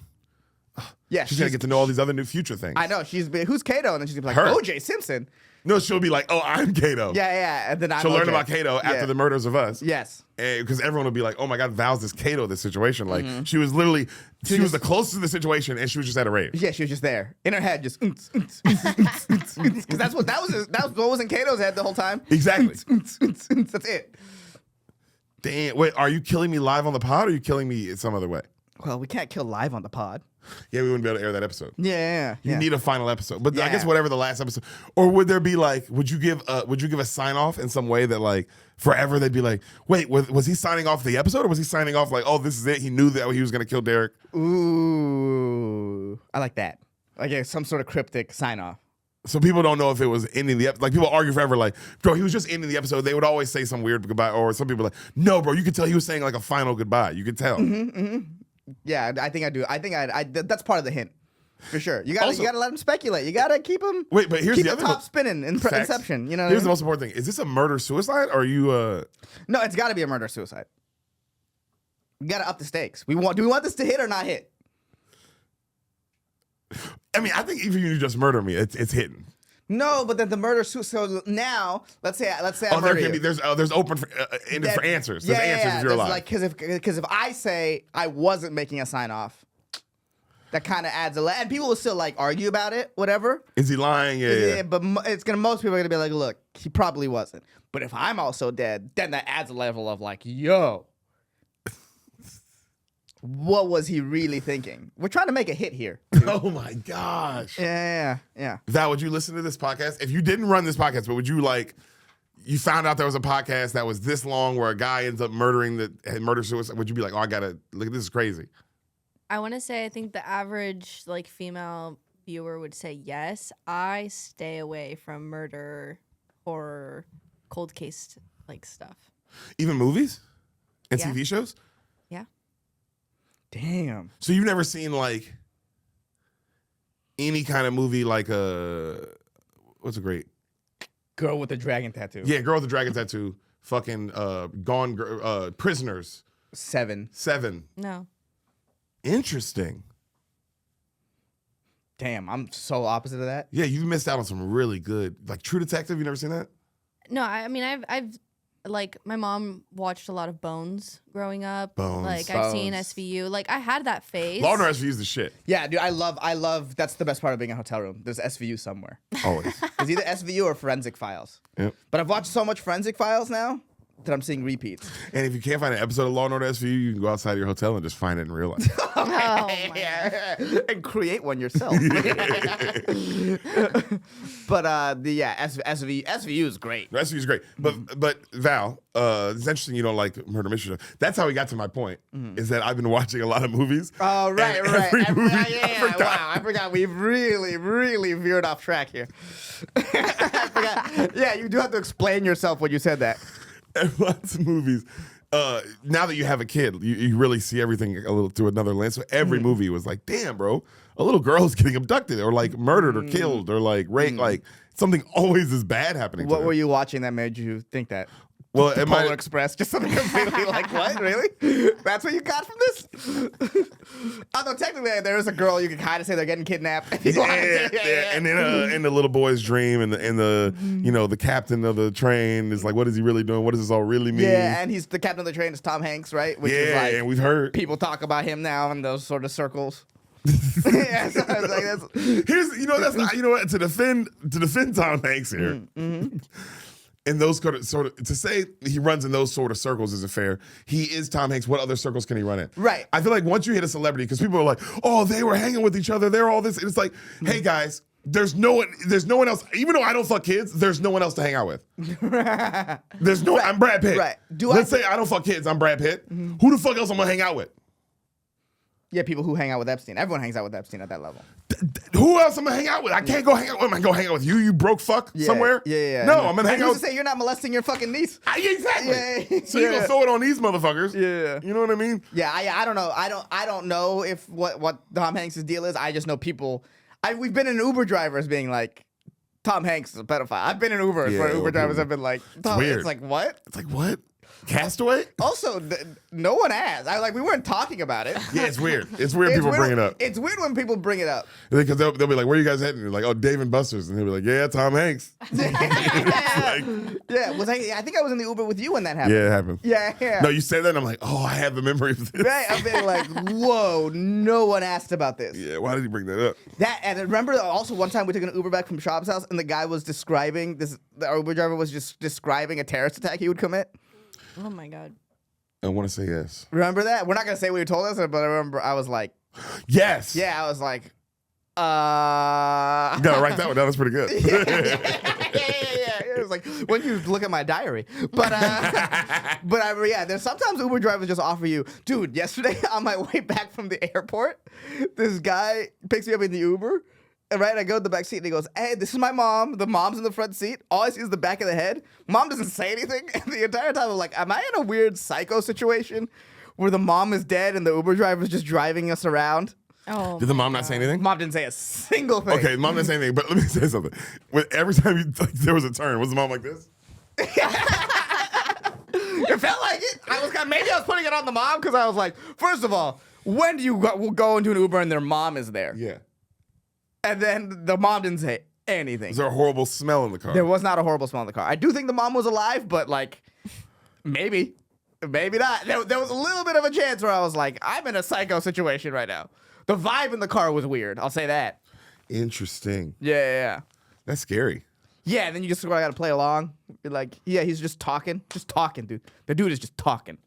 Yeah, She's gonna get to know all these other new future things. I know. Who's Kato? And then she's gonna be like, Her. O.J. Simpson. No, she'll be like, oh, I'm Kato. Yeah. And then She'll learn OJ. about Kato after Yeah. the murders of us. Yes. Because everyone will be like, oh my God, Val's this Kato of this situation. Like, she was literally, she was the closest to the situation and she was just at a rave. Yeah, she was just there in her head, just because that's what that was what was in Kato's head the whole time. Exactly. That's it. Damn. Wait, are you killing me live on the pod or are you killing me some other way? Well, we can't kill live on the pod. Yeah, we wouldn't be able to air that episode. Yeah. You need a final episode. But I Yeah. guess whatever the last episode. Or would there be like, would you give a sign off in some way that like forever they'd be like, wait, was he signing off the episode or was he signing off like, oh, this is it? He knew that he was going to kill Deric. Ooh. I like that. Like some sort of cryptic sign off. So people don't know if it was ending the episode. Like people argue forever like, bro, he was just ending the episode. They would always say some weird goodbye. Or some people are like, no, bro, you could tell he was saying like a final goodbye. You could tell. Yeah, I think I do. I think that's part of the hint. For sure. You gotta Also- let him speculate. You gotta keep him Wait, but here's keep the the other top spinning in facts. Inception. You know what Here's I the mean? most important thing. Is this a murder-suicide or are you No, it's gotta be a murder suicide. We gotta up the stakes. Do we want this to hit or not hit? I mean, I think even if you just murder me, it's hitting. No, but then the murder suicide. So now, let's say I Oh, there murder can you. be there's open for ended for answers. There's answers if you're There's alive. like because if I say I wasn't making a sign off, that kind of adds and people will still like argue about it, whatever. Is he lying? Yeah. But most people are gonna be like, look, he probably wasn't. But if I'm also dead, then that adds a level of like, yo, what was he really thinking? We're trying to make a hit here. Oh my gosh. Yeah. Val, would you listen to this podcast? If you didn't run this podcast, but would you like, you found out there was a podcast that was this long where a guy ends up murder suicide, would you be like, oh, I gotta, look, this is crazy. I want to say I think the average like female viewer would say yes. I stay away from murder, horror, cold case like stuff. Even movies and Yeah. TV shows? Yeah. Damn. So you've never seen like any kind of movie like what's a great? Girl with the dragon tattoo. Yeah, Girl with the Dragon Tattoo, fucking Prisoners, 7. 7. No. Interesting. Damn, I'm so opposite of that. Yeah, you missed out on some really good, like True Detective. You never seen that? No, I mean I've like my mom watched a lot of Bones growing up. Bones. Like I've seen Bones. SVU. Like I had that phase. Law and Order SVU is the shit. Yeah, dude, I love. That's the best part of being in a hotel room. There's SVU somewhere. Always. It's either SVU or Forensic Files. Yep. But I've watched so much Forensic Files now that I'm seeing repeats. And if you can't find an episode of Law and Order SVU, you can go outside your hotel and just find it in real life. Oh my And create one yourself. But SVU is great. The SVU is great. But Val, it's interesting you don't like murder mystery. That's how we got to my point, is that I've been watching a lot of movies. Oh, right. and every movie Wow, I forgot. We've really veered off track here. I forgot. Yeah, you do have to explain yourself when you said that. And lots of movies. Now that you have a kid, you really see everything a little through another lens. So every movie was like, damn, bro, a little girl's getting abducted or like murdered or killed or like raped. Like something always is bad happening to What them. were you watching that made you think that? Well, The it Polar might, Express, just something completely like, what? Really? That's what you got from this? Although technically there is a girl you can kind of say they're getting kidnapped. If you wanted to. yeah. And then in the little boy's dream and the you know, the captain of the train is like, what is he really doing? What does this all really mean? Yeah, and he's the captain of the train is Tom Hanks, right? Which is like, and we've heard. people talk about him now in those sort of circles. Yeah, so I was like, that's, Here's, what, to defend Tom Hanks here. In those sort of to say he runs in those sort of circles isn't fair. He is Tom Hanks. What other circles can he run in? Right. I feel like once you hit a celebrity, because people are like, oh, they were hanging with each other. They're all this. And it's like, hey guys, there's no one else. Even though I don't fuck kids, there's no one else to hang out with. There's no. I'm Brad Pitt. Right. Let's say I don't fuck kids. I'm Brad Pitt. Who the fuck else I'm gonna hang out with? yeah, people who hang out with Epstein. Everyone hangs out with Epstein at that level. Who else am I gonna hang out with? I can't go hang out with him. I go hang out with you, you broke fuck, somewhere? Yeah. No, I'm gonna hang And out who's with... to say you're not molesting your fucking niece? Exactly. Yeah. So you're gonna throw it on these motherfuckers. Yeah. You know what I mean? Yeah, I don't know. I don't know if what Tom Hanks' deal is. I just know people. We've been in Uber drivers being like, Tom Hanks is a pedophile. I've been in Uber Yeah, where Uber well, drivers people- have been like, Tom, weird. it's like what? It's like, what? Castaway? Also, no one asked. We weren't talking about it. Yeah, it's weird. It's weird people bring it up. It's weird when people bring it up. Because they'll be like, where you guys heading? You're like, oh, Dave and Buster's. And they'll be like, yeah, Tom Hanks. Yeah, I think I was in the Uber with you when that happened. Yeah, it happened. Yeah. No, you said that and I'm like, oh, I have the memory of this. Right, I've been like, whoa, no one asked about this. Yeah, why did he bring that up? And I remember also one time we took an Uber back from Shab's house and the guy was describing our Uber driver was just describing a terrorist attack he would commit. Oh my god. I want to say yes. Remember that? We're not gonna say what you told us, but I remember I was like, Yes. yeah, I was like, You gotta write that one down. That's pretty good. yeah. It was like when you look at my diary. But yeah, there's sometimes Uber drivers just offer you, dude. Yesterday on my way back from the airport, this guy picks me up in the Uber. And right, I go to the back seat and he goes, "Hey, this is my mom. The mom's in the front seat. All I see is the back of the head. Mom doesn't say anything." And the entire time I'm like, am I in a weird psycho situation where the mom is dead and the Uber driver's just driving us around? Oh. Did the mom not say anything? Mom didn't say a single thing. Okay, mom didn't say anything, but let me say something. Every time there was a turn, was the mom like this? It felt like it. Maybe I was putting it on the mom because I was like, first of all, when do you go into an Uber and their mom is there? Yeah. And then the mom didn't say anything. Is there a horrible smell in the car? There was not a horrible smell in the car. I do think the mom was alive, but like, maybe not. There was a little bit of a chance where I was like, I'm in a psycho situation right now. The vibe in the car was weird. I'll say that. Interesting. Yeah. That's scary. Yeah, and then you just got to play along. You're like, yeah, he's just talking, dude. The dude is just talking.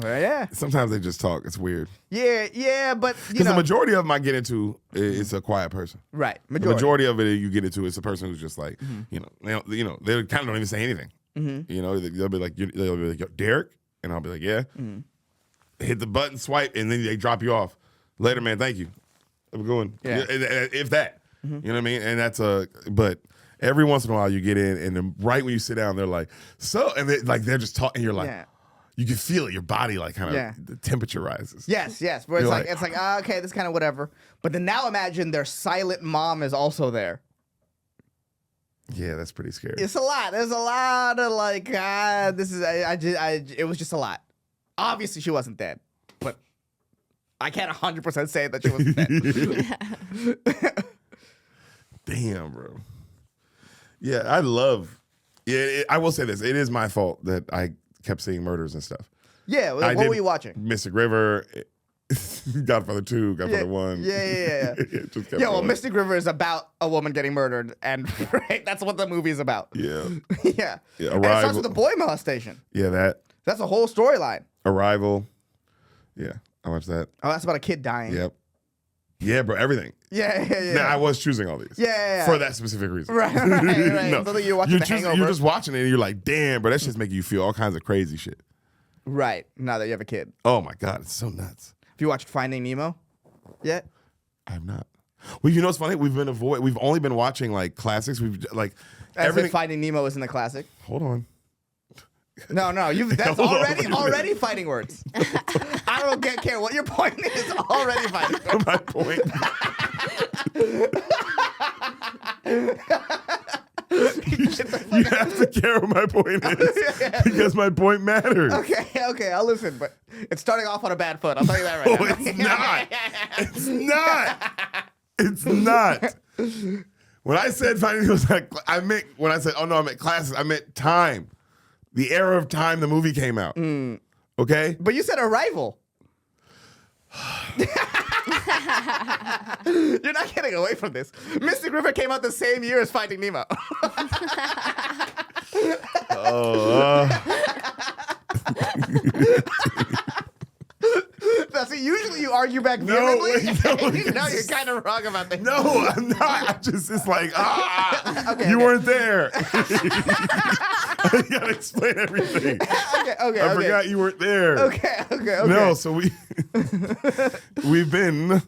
Well, yeah. Sometimes they just talk. It's weird. Yeah, but you Because know. the majority of them I get into is a quiet person. Right. The majority of it you get into is a person who's just like, they kind of don't even say anything. You know, they'll be like, Yo, Deric? And I'll be like, yeah. Hit the button, swipe, and then they drop you off. Later, man, thank you. I'm going. Yeah. If that. You know what I mean? And that's but every once in a while you get in, and then right when you sit down, they're like, and they're just talking, and you're like, Yeah. you can feel it, your body like kind of, Yeah. the temperature rises. Yes. Where it's You're like, okay, this kind of whatever. But then now imagine their silent mom is also there. Yeah, that's pretty scary. It's a lot. There's a lot of like, it was just a lot. Obviously, she wasn't dead, but I can't 100% say that she wasn't dead. Damn, bro. Yeah, I will say this. It is my fault that I kept seeing murders and stuff. Yeah, what were you watching? Mystic River, Godfather 2, Godfather 1. Yeah. It just kept Yeah, well, going. Mystic River is about a woman getting murdered, and right, that's what the movie is about. Yeah. Yeah. Yeah, And it starts Arrival. with a boy molestation. Yeah, that. That's a whole storyline. Arrival. Yeah, I watched that. Oh, that's about a kid dying. Yep. Yeah, bro, everything. Yeah. Now, I was choosing all these. Yeah. For that specific reason. Right. No, So that you're watching The Hangover. you're just watching it and you're like, damn, bro, that's just making you feel all kinds of crazy shit. Right. Now that you have a kid. Oh my God, it's so nuts. Have you watched Finding Nemo yet? I have not. Well, you know what's funny? We've only been watching like classics. We've like As everything. if Finding Nemo isn't a classic. Hold on. No, that's Hold on, already fighting words. I don't care what your point is. Already fighting words. My point. You have to care what my point is because my point matters. Okay, I'll listen, but it's starting off on a bad foot. I'll tell you that right No, now. it's not. It's not. When I said finding, it was like I meant when I said, oh no, I meant classes. I meant time, the era of time the movie came out. Okay, But you said Arrival. You're not getting away from this. Mystic River came out the same year as Finding Nemo. Now, see, usually you argue back vehemently. No, you're kind of wrong about that. no, I'm not. It's like Okay, you okay. weren't there. I gotta explain everything. Okay. I forgot you weren't there. Okay. No, so we've been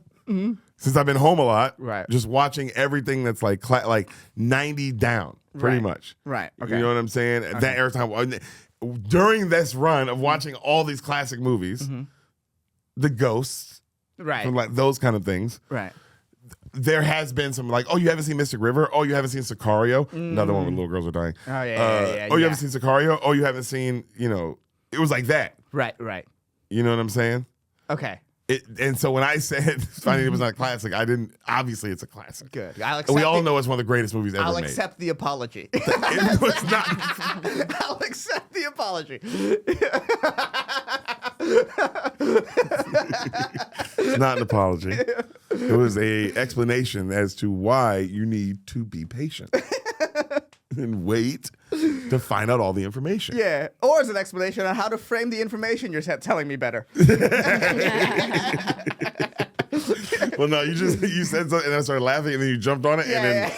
since I've been home a lot, Right. just watching everything that's like 90 down, pretty Right. much. Right. Okay. You know what I'm saying? That era time during this run of watching all these classic movies, The Ghosts, Right. and like those kind of things. Right. There has been some like, oh, you haven't seen Mystic River? Oh, you haven't seen Sicario? Another one where little girls are dying. Oh, yeah. Oh, you haven't seen Sicario? Oh, you haven't seen, it was like that. Right. You know what I'm saying? Okay. And so when I said Finding it was not a classic, obviously it's a classic. Good. I'll accept And we all know it's one of the greatest movies ever I'll made. accept the apology. It's not. I'll accept the apology. It's not an apology. It was a explanation as to why you need to be patient and wait to find out all the information. Yeah, or as an explanation on how to frame the information you're telling me better. Well, no, you said something, and I started laughing, and then you jumped on it, and then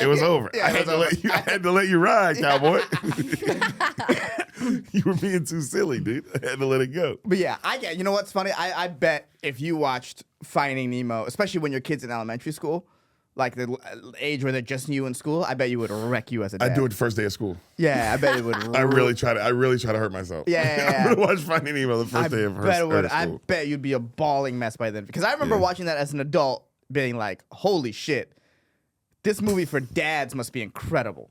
it was over. Yeah, I had to let you ride, cowboy. You were being too silly, dude. I had to let it go. But yeah, I get. You know what's funny? I bet if you watched Finding Nemo, especially when your kid's in elementary school, like the age where they're just you in school, I bet you would wreck you as a dad. I do it the first day of school. Yeah, I bet it would. I really try to hurt myself. Yeah. I'm gonna watch Finding Nemo the first day of school. I bet you'd be a bawling mess by then. Because I remember watching that as an adult, being like, "Holy shit, this movie for dads must be incredible."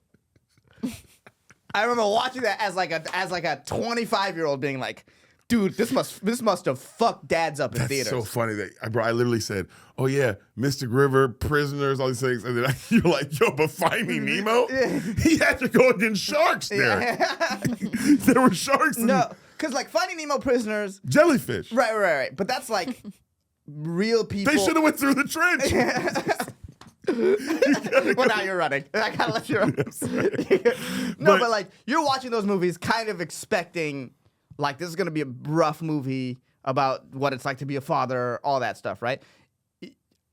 I remember watching that as like a 25-year-old being like, dude, this must have fucked dads up in theaters. So funny that I literally said, "Oh yeah, Mystic River, Prisoners, all these things," and then you're like, "Yo, but Finding Nemo, he had to go against sharks there. Yeah. There were sharks. No, because like Finding Nemo, Prisoners, jellyfish. Right. But that's like real people. They should have went through the trench." Well, now you're running. I gotta let you run. No, but like you're watching those movies, kind of expecting like this is gonna be a rough movie about what it's like to be a father, all that stuff, right?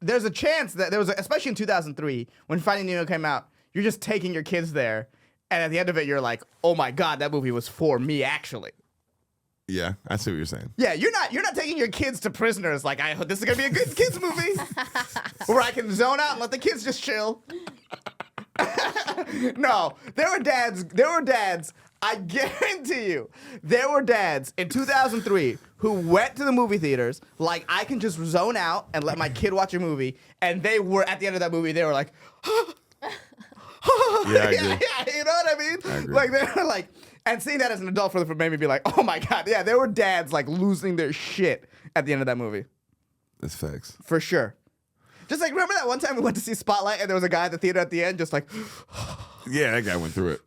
There's a chance that especially in 2003 when Finding Nemo came out, you're just taking your kids there, and at the end of it, you're like, oh my god, that movie was for me, actually. Yeah, I see what you're saying. Yeah, you're not taking your kids to Prisoners like this is gonna be a good kids movie where I can zone out and let the kids just chill. No, there were dads. I guarantee you, there were dads in 2003 who went to the movie theaters like I can just zone out and let my kid watch a movie, and they were at the end of that movie they were like. Yeah, I agree. Yeah, you know what I mean? I agree. Like they're like, and seeing that as an adult made me be like, oh my god, yeah, there were dads like losing their shit at the end of that movie, That's facts. for sure. Just like remember that one time we went to see Spotlight and there was a guy at the theater at the end just like, Yeah, that guy went through it.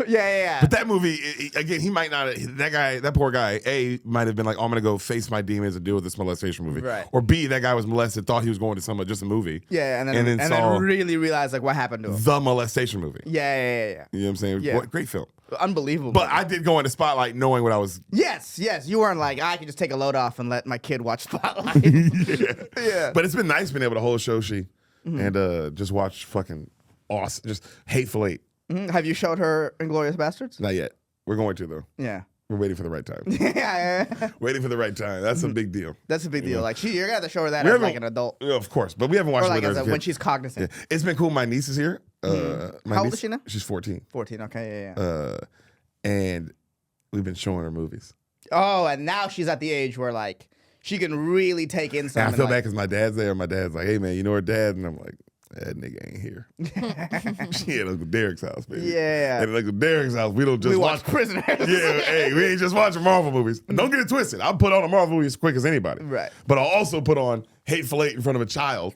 yeah. But that movie, again, he might not. That poor guy, A, might have been like, "Oh, I'm gonna go face my demons and deal with this molestation movie." Right. Or B, that guy was molested, thought he was going to just a movie. Yeah, and then saw really realized like what happened to him. the molestation movie. Yeah. You know what I'm saying? Yeah. What, great film. Unbelievable. But I did go into Spotlight knowing what I was. Yes, you weren't like I can just take a load off and let my kid watch Spotlight. Yeah. But it's been nice being able to hold Shoshi and just watch fucking awesome, just Hateful Eight. Have you showed her Inglourious Bastards? Not yet. We're going to though. Yeah. We're waiting for the right time. Yeah. Waiting for the right time. That's a big deal. That's a big deal. Like you're gonna have to show her that We as haven't- like an adult. Yeah, of course, but we haven't watched Or it like with her when she's cognizant. Yeah. It's been cool. My niece is here. My How old niece, is she now? She's 14. 14, okay, yeah. And we've been showing her movies. Oh, and now she's at the age where like she can really take in And something. I feel like, bad because my dad's there. My dad's like, "Hey man, you know her dad?" And I'm like, "That nigga ain't here." She at Uncle Derek's house, baby. Yeah. And at Uncle Derek's house, we don't just we watch watch Prisoners. Yeah, hey, we ain't just watching Marvel movies. Don't get it twisted. I'll put on a Marvel movie as quick as anybody. Right. But I'll also put on Hateful Eight in front of a child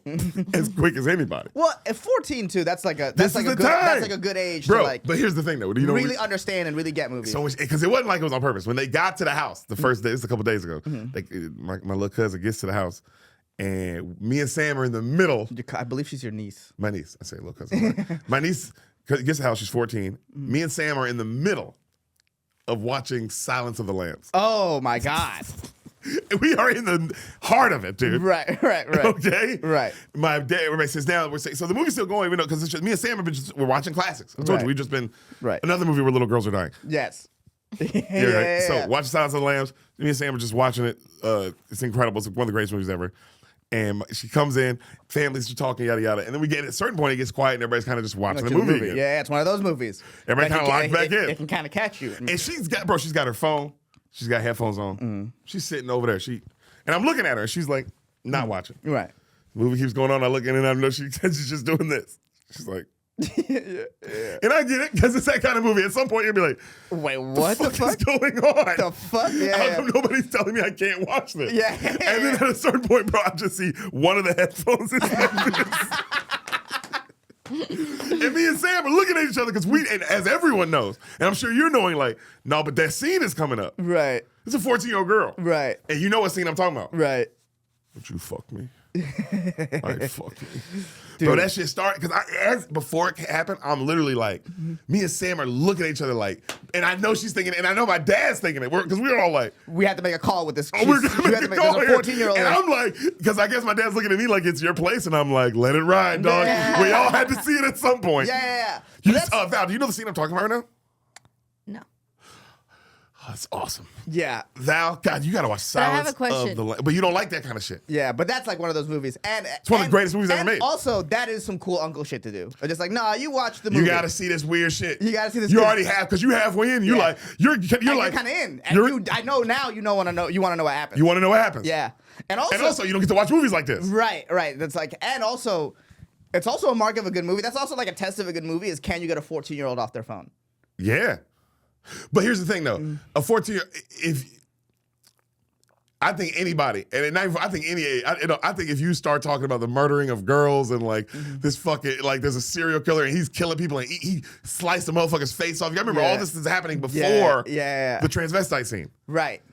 as quick as anybody. Well, at 14 too, that's like a This that's like is a the good time. that's like a good age Bro, to like but here's the thing though. You know, really understand and really get movies. so because it wasn't like it was on purpose. When they got to the house the first day, this is a couple days ago. My little cousin gets to the house, and me and Sam are in the middle. I believe she's your niece. My niece, I say little cousin. My niece gets to the house. She's 14. Me and Sam are in the middle of watching Silence of the Lambs. Oh my god. We are in the heart of it, dude. Right. Okay. Right. My dad, everybody sits down. We're saying, so the movie's still going, because it's just me and Sam have been we're watching classics. I told Right. you we've just been Right. another movie where little girls are dying. Yes. Yeah, right. So watch Silence of the Lambs. Me and Sam are just watching it. It's incredible. It's one of the greatest movies ever. And she comes in, families are talking, yada yada, and then we get at a certain point, it gets quiet, and everybody's kind of just watching the movie again. Yeah, it's one of those movies. Everybody That kinda can- locked back in. It can kind of catch you. And she's got her phone. She's got headphones on. She's sitting over there. And I'm looking at her. She's like, not watching. Right. The movie keeps going on. I look in and I know she's just doing this. She's like, Yeah. and I get it because it's that kind of movie. At some point, you'll be like, Wait, what the fuck? is going on? The fuck? How Yeah. come nobody's telling me I can't watch this? Yeah. And then at a certain point, bro, I just see one of the headphones is like this. And me and Sam are looking at each other because and as everyone knows, and I'm sure you're knowing, like, no, but that scene is coming up. Right. It's a 14-year-old girl. Right. And you know what scene I'm talking about. Right. Would you fuck me? Like, fuck me. Bro, that shit started, because before it happened, I'm literally like, me and Sam are looking at each other like, and I know she's thinking it, and I know my dad's thinking it, because we were all like, we had to make a call with this. oh, we're going to make a call there's here. a 14-year-old. And I'm like, because I guess my dad's looking at me like it's your place, and I'm like, let it ride, dog. Yeah. We all had to see it at some point. Yeah. Val, do you know the scene I'm talking about right now? No. Oh, that's awesome. Yeah. Val, God, you gotta watch But I Silence have a question. of the Lambs. But you don't like that kind of shit. Yeah, but that's like one of those movies. And It's one of the greatest movies ever made. Also, that is some cool uncle shit to do. They're just like, nah, you watch the movie. You gotta see this weird shit. You gotta see this. You already have, because you halfway in. You're Yeah. like, you're like, kind of in. And I know now. You want to know what happens. you want to know what happens. Yeah. And also, you don't get to watch movies like this. right. That's like, and also, it's also a mark of a good movie. That's also like a test of a good movie is can you get a 14-year-old off their phone? Yeah. But here's the thing, though. A 14-year, I think anybody, and I think any age, I think if you start talking about the murdering of girls and like this fucking, like there's a serial killer and he's killing people and he sliced a motherfucker's face off. You gotta remember all this is happening before the transvestite scene. Right.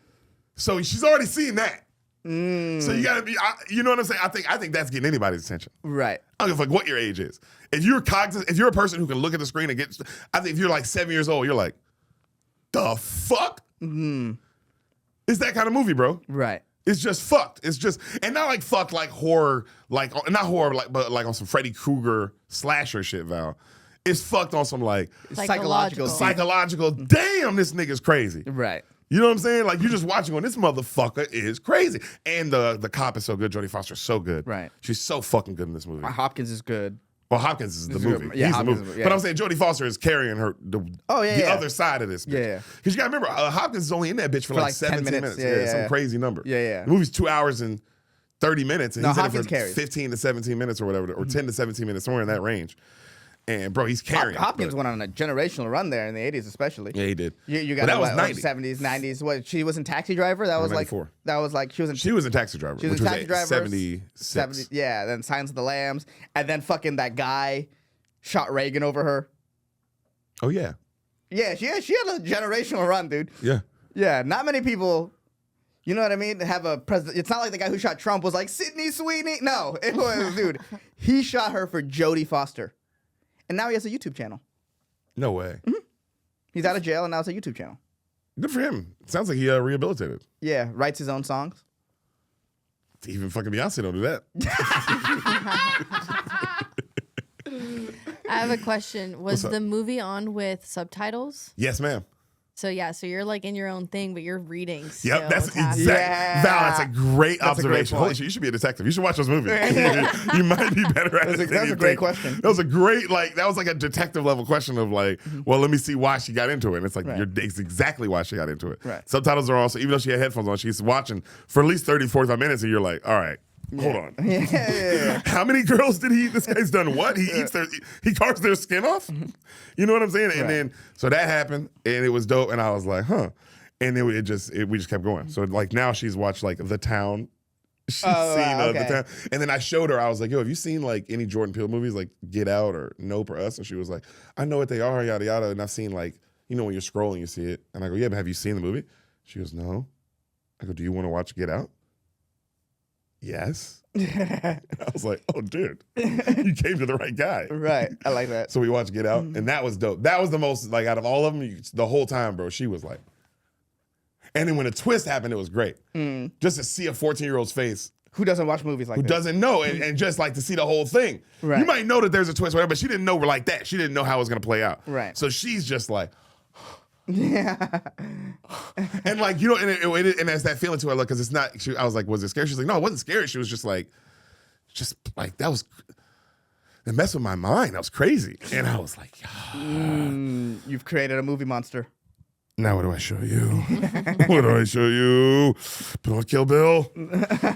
So she's already seen that. So you gotta be, you know what I'm saying? I think that's getting anybody's attention. Right. I don't give a fuck what your age is. If you're cognizant, if you're a person who can look at the screen and get, I think if you're like 7 years old, you're like, the fuck? It's that kind of movie, bro. Right. It's just fucked. It's just, and not like fucked like horror, like, not horror, like, but like on some Freddy Krueger slasher shit, Val. It's fucked on some like psychological, damn, this nigga's crazy. Right. You know what I'm saying? Like, you just watching on, this motherfucker is crazy. And the cop is so good. Jodie Foster's so good. Right. She's so fucking good in this movie. Hopkins is good. Well, Hopkins is the movie. Yeah, He's Hopkins the movie. is- yeah. But I'm saying Jodie Foster is carrying her the other side of this bitch. Yeah. Because you got to remember, Hopkins is only in that bitch for like 10 17 minutes. minutes. Some crazy number. Yeah. The movie's 2 hours and 30 minutes. And No, he's in it Hopkins for carries. 15 to 17 minutes or whatever, or 10 to 17 minutes, somewhere in that range. And, bro, he's carrying. Hopkins went on a generational run there in the 80s especially. Yeah, he did. You But got that was what, 90s. 70s, 90s. What, she was in Taxi Driver? That was like 94. she was in Taxi Driver, She which was in was Taxi Driver. 76. 70, yeah, then Silence of the Lambs. And then fucking that guy shot Reagan over her. Oh, yeah. Yeah, she had a generational run, dude. Yeah. Yeah, not many people, you know what I mean, have a president. It's not like the guy who shot Trump was like, Sidney Sweeney. No, it was, dude. He shot her for Jodie Foster. And now he has a YouTube channel. No way. He's out of jail and now it's a YouTube channel. Good for him. Sounds like he rehabilitated. Yeah, writes his own songs. Even fucking Beyonce don't do that. I have a question. Was What's up? the movie on with subtitles? Yes, ma'am. So yeah, so you're like in your own thing, but you're reading. Still Yep, that's what's happening. exact. Val, that's a great That's a great observation. Holy point. shit, you should be a detective. You should watch those movies. You might be better at it. That's than a you great think. question. That was a great, like, that was like a detective level question of like, well, let me see why she got into it. And it's like, Right. it's exactly why she got into it. Right. Subtitles are also, even though she had headphones on, she's watching for at least 30, 45 minutes, and you're like, all right. Hold on. Yeah. How many girls did he eat? This guy's done what? He carves their skin off? You know what I'm saying? And Right. then, so that happened, and it was dope, and I was like, huh. And then we just kept going. So like now she's watched like The Town. She's seen wow, The okay. Town. And then I showed her, I was like, yo, have you seen like any Jordan Peele movies like Get Out or Nope or Us? And she was like, I know what they are, yada, yada. And I've seen like, you know, when you're scrolling, you see it. And I go, yeah, but have you seen the movie? She goes, no. I go, do you want to watch Get Out? Yes. I was like, oh, dude, you came to the right guy. Right. I like that. So we watched Get Out, and that was dope. That was the most, like, out of all of them, the whole time, bro, she was like. And then when the twist happened, it was great. Just to see a 14-year-old's face Who doesn't watch movies like who this? doesn't know, and just like to see the whole thing. Right. You might know that there's a twist, whatever, but she didn't know like that. She didn't know how it was going to play out. Right. So she's just like, Yeah. and like, you know, and there's that feeling to her, like, because it's not, I was like, was it scary? She's like, no, it wasn't scary. She was just like, that was, it messed with my mind. That was crazy. And I was like, You've created a movie monster. now what do I show you? What do I show you? Put on Kill Bill.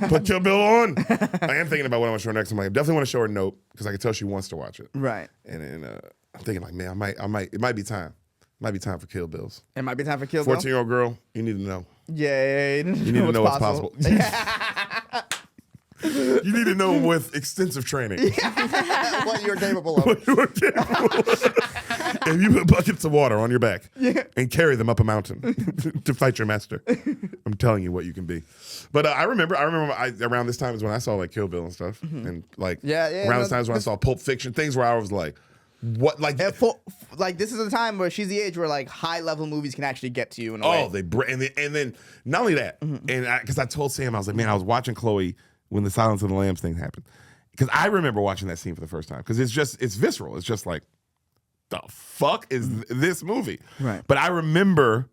Put Kill Bill on. I am thinking about what I want to show her next. I'm like, I definitely want to show her Nope, because I can tell she wants to watch it. Right. And then I'm thinking like, man, I might, it might be time. Might be time for Kill Bills. It might be time for Kill Bill. 14-year-old girl, you need to know. Yeah. You need to know what's possible. You need to know with extensive training. What you're capable of. What you are capable of. if you put buckets of water on your back and carry them up a mountain to fight your master, I'm telling you what you can be. But I remember around this time is when I saw like Kill Bill and stuff, and like around this time is when I saw Pulp Fiction, things where I was like, what, like, like this is a time where she's the age where like high level movies can actually get to you in a way. And then not only that, and because I told Sam, I was like, man, I was watching Chloe when the Silence of the Lambs thing happened, because I remember watching that scene for the first time, because it's visceral. It's just like, the fuck is this movie? Right. But I remember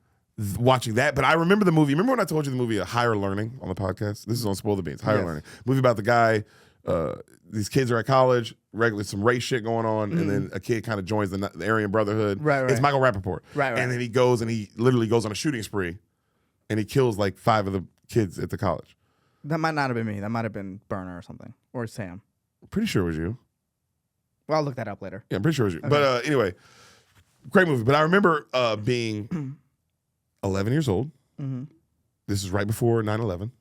watching that. But I remember the movie. Remember when I told you the movie Higher Learning on the podcast? This is on Spoil the Beans. Higher Learning. Movie about the guy. These kids are at college. Regularly, some race shit going on, and then a kid kind of joins the Aryan Brotherhood. Right. It's Michael Rappaport. Right. And then he literally goes on a shooting spree, and he kills like 5 of the kids at the college. That might not have been me. That might have been Burner or something, or Sam. Pretty sure it was you. Well, I'll look that up later. Yeah, I'm pretty sure it was you. Okay. But anyway, great movie. But I remember being 11 years old. Mm-hmm. This is right before 9/11,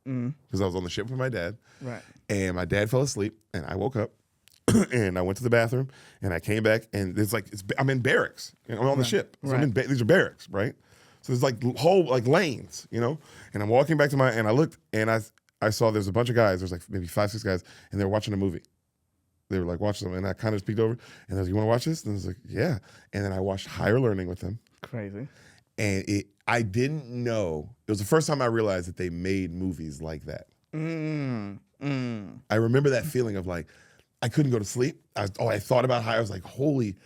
Mm-hmm. because I was on the ship with my dad. Right. And my dad fell asleep, and I woke up, and I went to the bathroom, and I came back, and I'm in barracks. You know, I'm on the ship. So Right. these are barracks, right? So there's like whole like lanes, you know. And I'm walking back to and I looked, and I saw there's a bunch of guys. There's like maybe 5, 6 guys, and they were watching a movie. They were like watching them, and I kind of peeked over, and I was like, "You want to watch this?" And I was like, "Yeah." And then I watched Higher Learning with them, Crazy. and I didn't know. It was the first time I realized that they made movies like that. I remember that feeling of like, I couldn't go to sleep. I thought about how I was like, holy.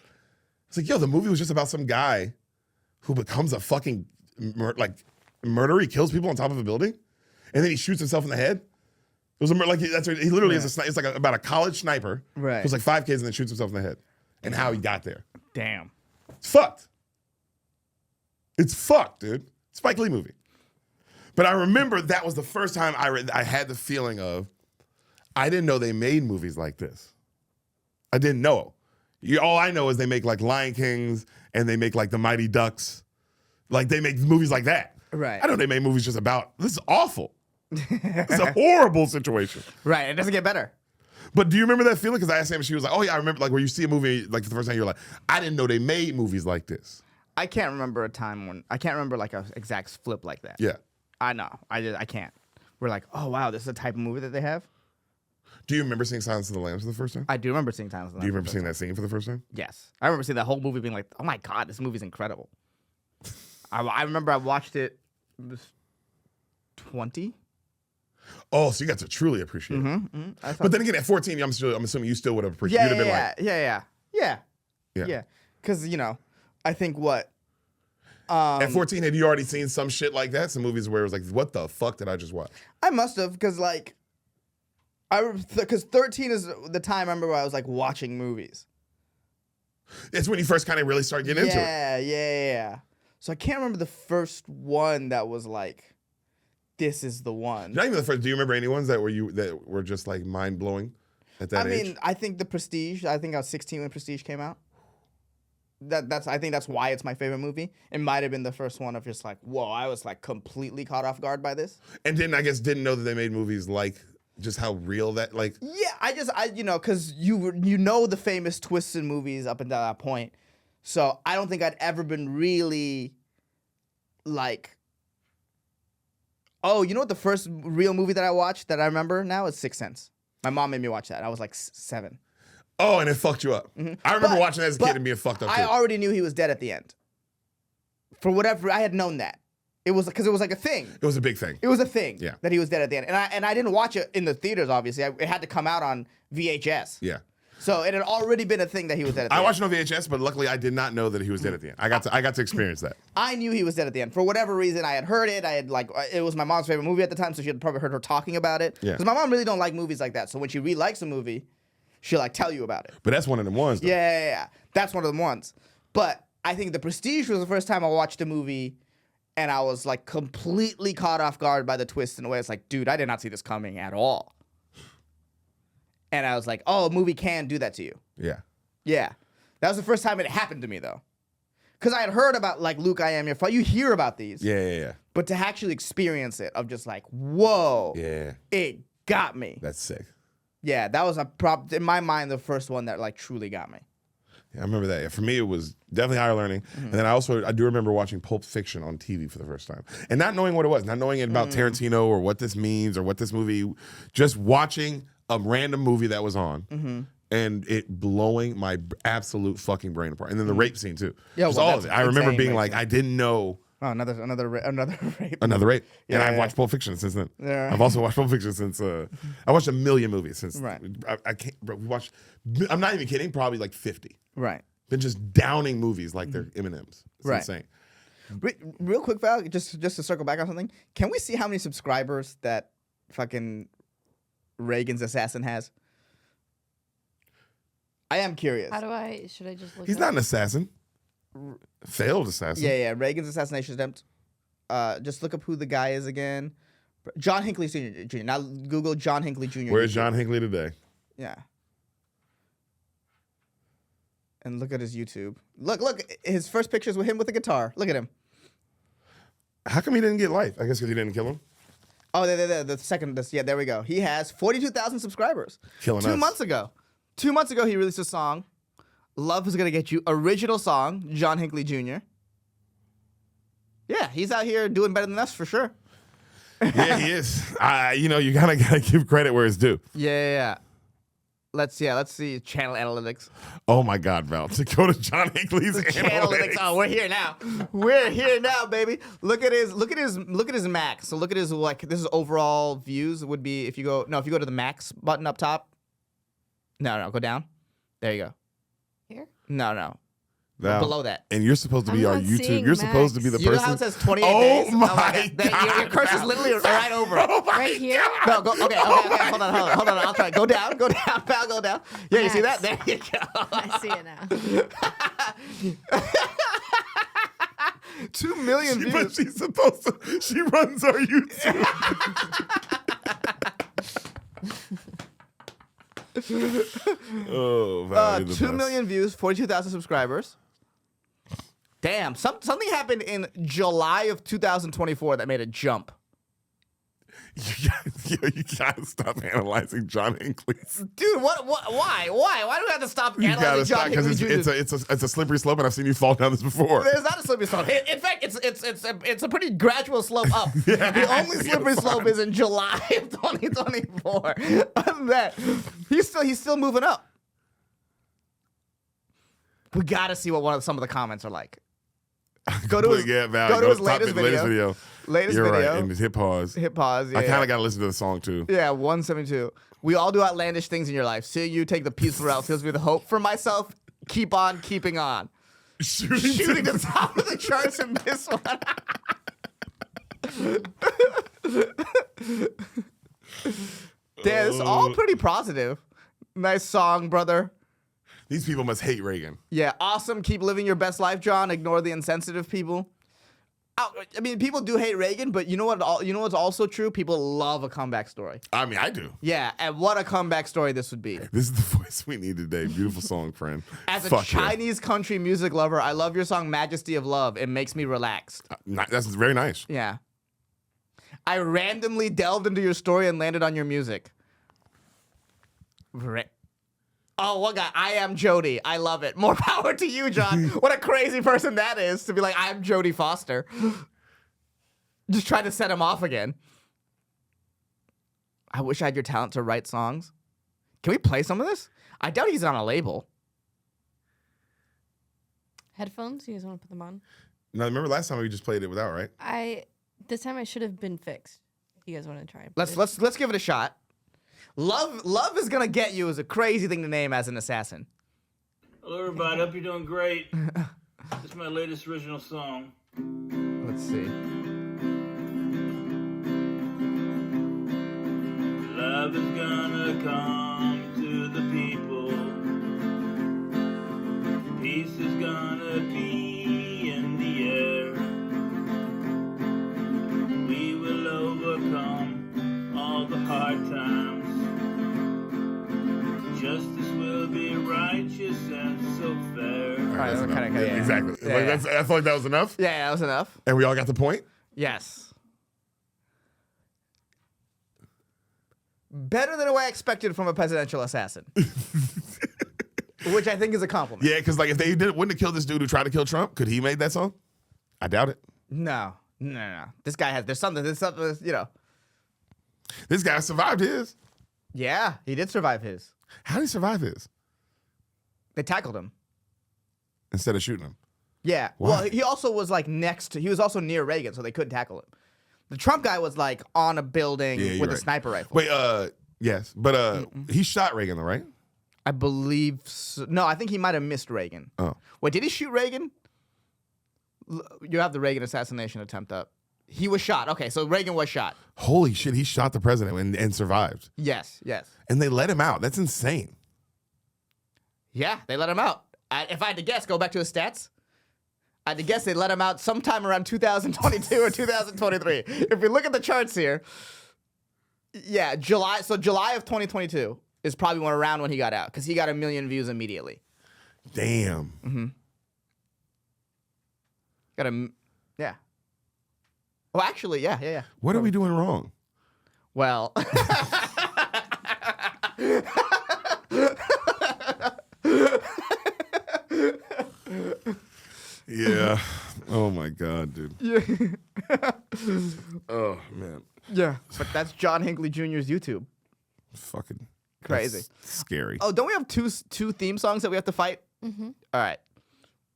It's like, yo, the movie was just about some guy who becomes a fucking murderer. He kills people on top of a building, and then he shoots himself in the head. It was he literally is it's like about a college sniper. Right. Who's like 5 kids and then shoots himself in the head, and how he got there. Damn. It's fucked. It's fucked, dude. Spike Lee movie. But I remember that was the first time I had the feeling of, I didn't know they made movies like this. I didn't know. All I know is they make like Lion Kings, and they make like The Mighty Ducks. Like they make movies like that. Right. I know they made movies just about, this is awful. It's a horrible situation. Right. It doesn't get better. But do you remember that feeling? Because I asked Sam, and she was like, oh yeah, I remember, like where you see a movie, like the first time you're like, I didn't know they made movies like this. I can't remember a time when I can't remember like an exact flip like that. Yeah. I know. I can't. We're like, oh wow, this is the type of movie that they have. Do you remember seeing Silence of the Lambs for the first time? I do remember seeing Silence of the Do you Lambs remember seeing that scene for the first time? Yes, I remember seeing that whole movie, being like, oh my god, this movie's incredible. I remember I watched it. It was 20. Oh, so you got to truly appreciate it. But then again, at 14, I'm assuming you still would have appreciated. Yeah. Because I think what. At 14, had you already seen some shit like that? Some movies where it was like, what the fuck did I just watch? I must have, because like, because 13 is the time I remember where I was like watching movies. It's when you first kind of really start getting into it. Yeah. So I can't remember the first one that was like, this is the one. Not even the first. Do you remember any ones that were just like mind blowing at that age? I mean, I think The Prestige. I think I was 16 when Prestige came out. I think that's why it's my favorite movie. It might have been the first one of just like, whoa, I was like completely caught off guard by this. And then I guess didn't know that they made movies like just how real that like. Yeah, because you know the famous twists in movies up until that point. So I don't think I'd ever been really like, oh, you know what the first real movie that I watched that I remember now is Sixth Sense. My mom made me watch that. I was like 7. Oh, and it fucked you up. Mm-hmm. I remember watching that as a kid and being fucked up too. I already knew he was dead at the end. For whatever, I had known that. It was because it was like a thing. It was a big thing. It was a thing. Yeah. That he was dead at the end, and I didn't watch it in the theaters. Obviously, it had to come out on VHS. Yeah. So it had already been a thing that he was dead at the end. I watched it on VHS, but luckily I did not know that he was dead at the end. I got to experience that. I knew he was dead at the end. For whatever reason, I had heard it. It was my mom's favorite movie at the time, so she had probably heard her talking about it. Yeah. Because my mom really don't like movies like that. So when she really likes a movie, she'll like tell you about it. But that's one of them ones, though. Yeah. That's one of them ones. But I think The Prestige was the first time I watched a movie and I was like completely caught off guard by the twist in a way. It's like, dude, I did not see this coming at all. And I was like, oh, a movie can do that to you. Yeah. Yeah. That was the first time it happened to me, though. Because I had heard about, like, Luke, I Am Your Father. You hear about these. Yeah. But to actually experience it, of just like, whoa. Yeah. It got me. That's sick. Yeah, that was in my mind, the first one that, like, truly got me. Yeah, I remember that. Yeah, for me, it was definitely Higher Learning. And then I do remember watching Pulp Fiction on TV for the first time. And not knowing what it was, not knowing it about Tarantino or what this means or what this movie, just watching a random movie that was on and it blowing my absolute fucking brain apart. And then the rape scene too. Yeah, Just well, all of it. that's I remember insane being rape like, scene. I didn't know. Oh, another rape. Another rape. Yeah, And I've yeah. watched Pulp Fiction since then. Yeah. I've also watched Pulp Fiction since, I watched a million movies since. Right. I can't, bro, we watched, I'm not even kidding, probably like 50. Right. Been just downing movies like they're M&Ms. It's Right. insane. Real quick, Val, just to circle back on something. Can we see how many subscribers that fucking Reagan's assassin has? I am curious. Should I just look He's it not up? an assassin. Failed assassin. Yeah, Reagan's assassination attempt. Just look up who the guy is again. John Hinckley Jr. Now Google John Hinckley Jr. Where's YouTube. John Hinckley today? Yeah. And look at his YouTube. Look, his first pictures with him with a guitar. Look at him. How come he didn't get life? I guess because he didn't kill him. Oh, the second, there we go. He has 42,000 subscribers. Killing 2 us. months ago. 2 months ago, he released a song. Love is Gonna Get You. Original song, John Hinckley Jr. Yeah, he's out here doing better than us for sure. Yeah, he is. You gotta give credit where it's due. Yeah. Let's see channel analytics. Oh my God, Val. To go to John Hinckley's analytics. Oh, we're here now. We're here now, baby. Look at his max. So look at his this is overall views. It would be if you go to the max button up top. No, go down. There you go. Here? No. Val, Below that. And you're supposed to be I'm our not YouTube. seeing You're supposed to be the You know person. how it says 28 Oh days? my God. Your cursor's literally right over it. Oh my Right here? No, go. Okay. Hold on. I'll try. Go down, pal. Go down. Yeah, you see that? There you go. I see it now. 2 million But views. she's supposed to. She runs our YouTube. Oh, Val, you're the 2 best. million views, 42,000 subscribers. Damn, something happened in July of 2024 that made it jump. You gotta stop analyzing John Hinckley's. Dude, what? Why? Why do we have to stop You gotta analyzing stop John because Hinckley Jr.? it's a slippery slope, and I've seen you fall down this before. There's not a slippery slope. In fact, it's a pretty gradual slope up. The only slippery slope is in July of 2024. Other than that, he's still moving up. We gotta see what some of the comments are like. Go to his Val, go to his top latest it, latest video. video. Latest You're video. right, and just hit pause. Hit pause. Yeah, I kind yeah. of gotta listen to the song too. Yeah, 172. We all do outlandish things in your life. Seeing you take the peaceful route fills me with hope. For myself, keep on keeping on. Shooting to the top of the charts in this one. Damn, it's all pretty positive. Nice song, brother. These people must hate Reagan. Yeah, awesome. Keep living your best life, John. Ignore the insensitive people. I mean, people do hate Reagan, but you know what? You know what's also true? People love a comeback story. I mean, I do. Yeah, and what a comeback story this would be. This is the voice we need today. Beautiful song, friend. As a Fuck yeah. Chinese country music lover, I love your song "Majesty of Love." It makes me relaxed. That's very nice. Yeah. I randomly delved into your story and landed on your music. Oh, one guy. I am Jodie. I love it. More power to you, John. What a crazy person that is to be like, I'm Jodie Foster. Just trying to set him off again. I wish I had your talent to write songs. Can we play some of this? I doubt he's on a label. Headphones? You guys want to put them on? Now, remember last time we just played it without, right? This time I should have been fixed. If you guys want to try. Let's give it a shot. Love is gonna get you is a crazy thing to name as an assassin. Hello, everybody. Hope you're doing great. This is my latest original song. Let's see. Love is gonna come to the people. Peace is gonna be in the air. We will overcome all the hard times. Justice will be righteous and so fair. All right, That's kinda- enough. yeah. Exactly. Yeah, yeah. I feel like that was enough. Yeah, that was enough. And we all got the point. Yes. Better than what I expected from a presidential assassin. Which I think is a compliment. Yeah, because like if they wouldn't have killed this dude who tried to kill Trump, could he made that song? I doubt it. No. This guy has, there's something, you know. This guy survived his. Yeah, he did survive his. How did he survive his? They tackled him. Instead of shooting him. Yeah. Why? Well, he also was like he was also near Reagan, so they couldn't tackle him. The Trump guy was like on a building with a sniper rifle. Wait, yes. But he shot Reagan though, right? I believe so. No, I think he might have missed Reagan. Oh. Wait, did he shoot Reagan? You have the Reagan assassination attempt up. He was shot. Okay, so Reagan was shot. Holy shit, he shot the president and survived. Yes. And they let him out. That's insane. Yeah, they let him out. If I had to guess, go back to his stats. I had to guess they let him out sometime around 2022 or 2023. If we look at the charts here, yeah, July of 2022 is probably around when he got out because he got 1 million views immediately. Damn. Yeah. Well, actually, yeah. What are we doing wrong? Well, Yeah. Oh my God, dude. Oh man. yeah, but that's John Hinckley Jr.'s YouTube. Fucking Crazy. that's scary. Oh, don't we have two theme songs that we have to fight? Mm-hmm. All right.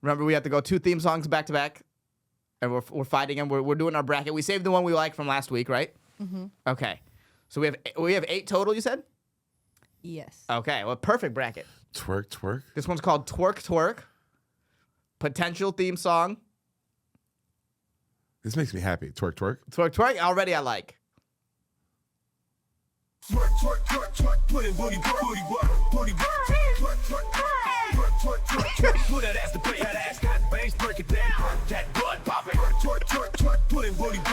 Remember, we have to go 2 theme songs back to back, and we're fighting them. We're doing our bracket. We saved the one we like from last week, right? Mm-hmm. Okay. So we have 8 total. You said? Yes. Okay. Well, perfect bracket. Twerk. This one's called Twerk. Potential theme song. This makes me happy. Twerk. Twerk. Already, I like. Twerk, put in booty work. Put that ass to play, that ass got bangs, break it down. That butt popping. Twerk, put in booty work.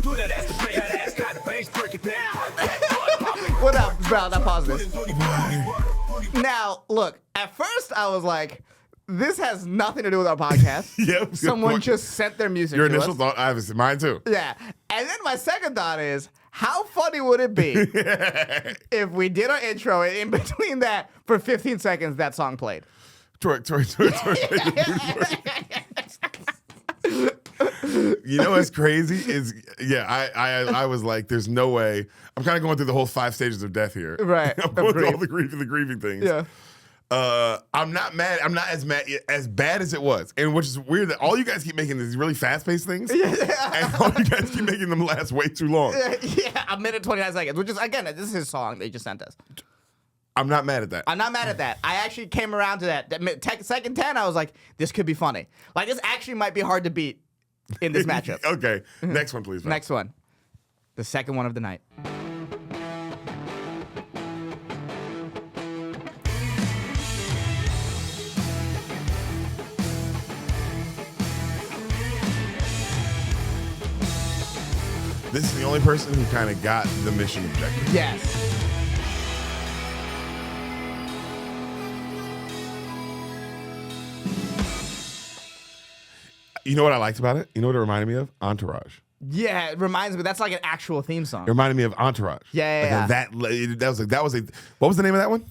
Put that ass to play, that ass got bangs, break it down. That butt popping. What up, bro? Now pause this. Now, look. At first, I was like, "This has nothing to do with our podcast." Yep. Someone just sent their music. Your to initial us. thought, obviously, mine too. Yeah. And then my second thought is, how funny would it be if we did our intro and in between that, for 15 seconds, that song played? Twerk. You know what's crazy is, I was like, there's no way. I'm kind of going through the whole 5 stages of death here. Right. I'm going through all the grieving things. Yeah. I'm not mad. I'm not as mad as bad as it was, and which is weird that all you guys keep making these really fast-paced things, and all you guys keep making them last way too long. Yeah, 1 minute 29 seconds, which is again, this is his song they just sent us. I'm not mad at that. I'm not mad at that. I actually came around to that. Second 10, I was like, this could be funny. Like this actually might be hard to beat in this matchup. Okay, next one, please. Next one, the second one of the night. This is the only person who kind of got the mission objective. Yes. You know what I liked about it? You know what it reminded me of? Entourage. Yeah, it reminds me. That's like an actual theme song. It reminded me of Entourage. Yeah. That was a. What was the name of that one?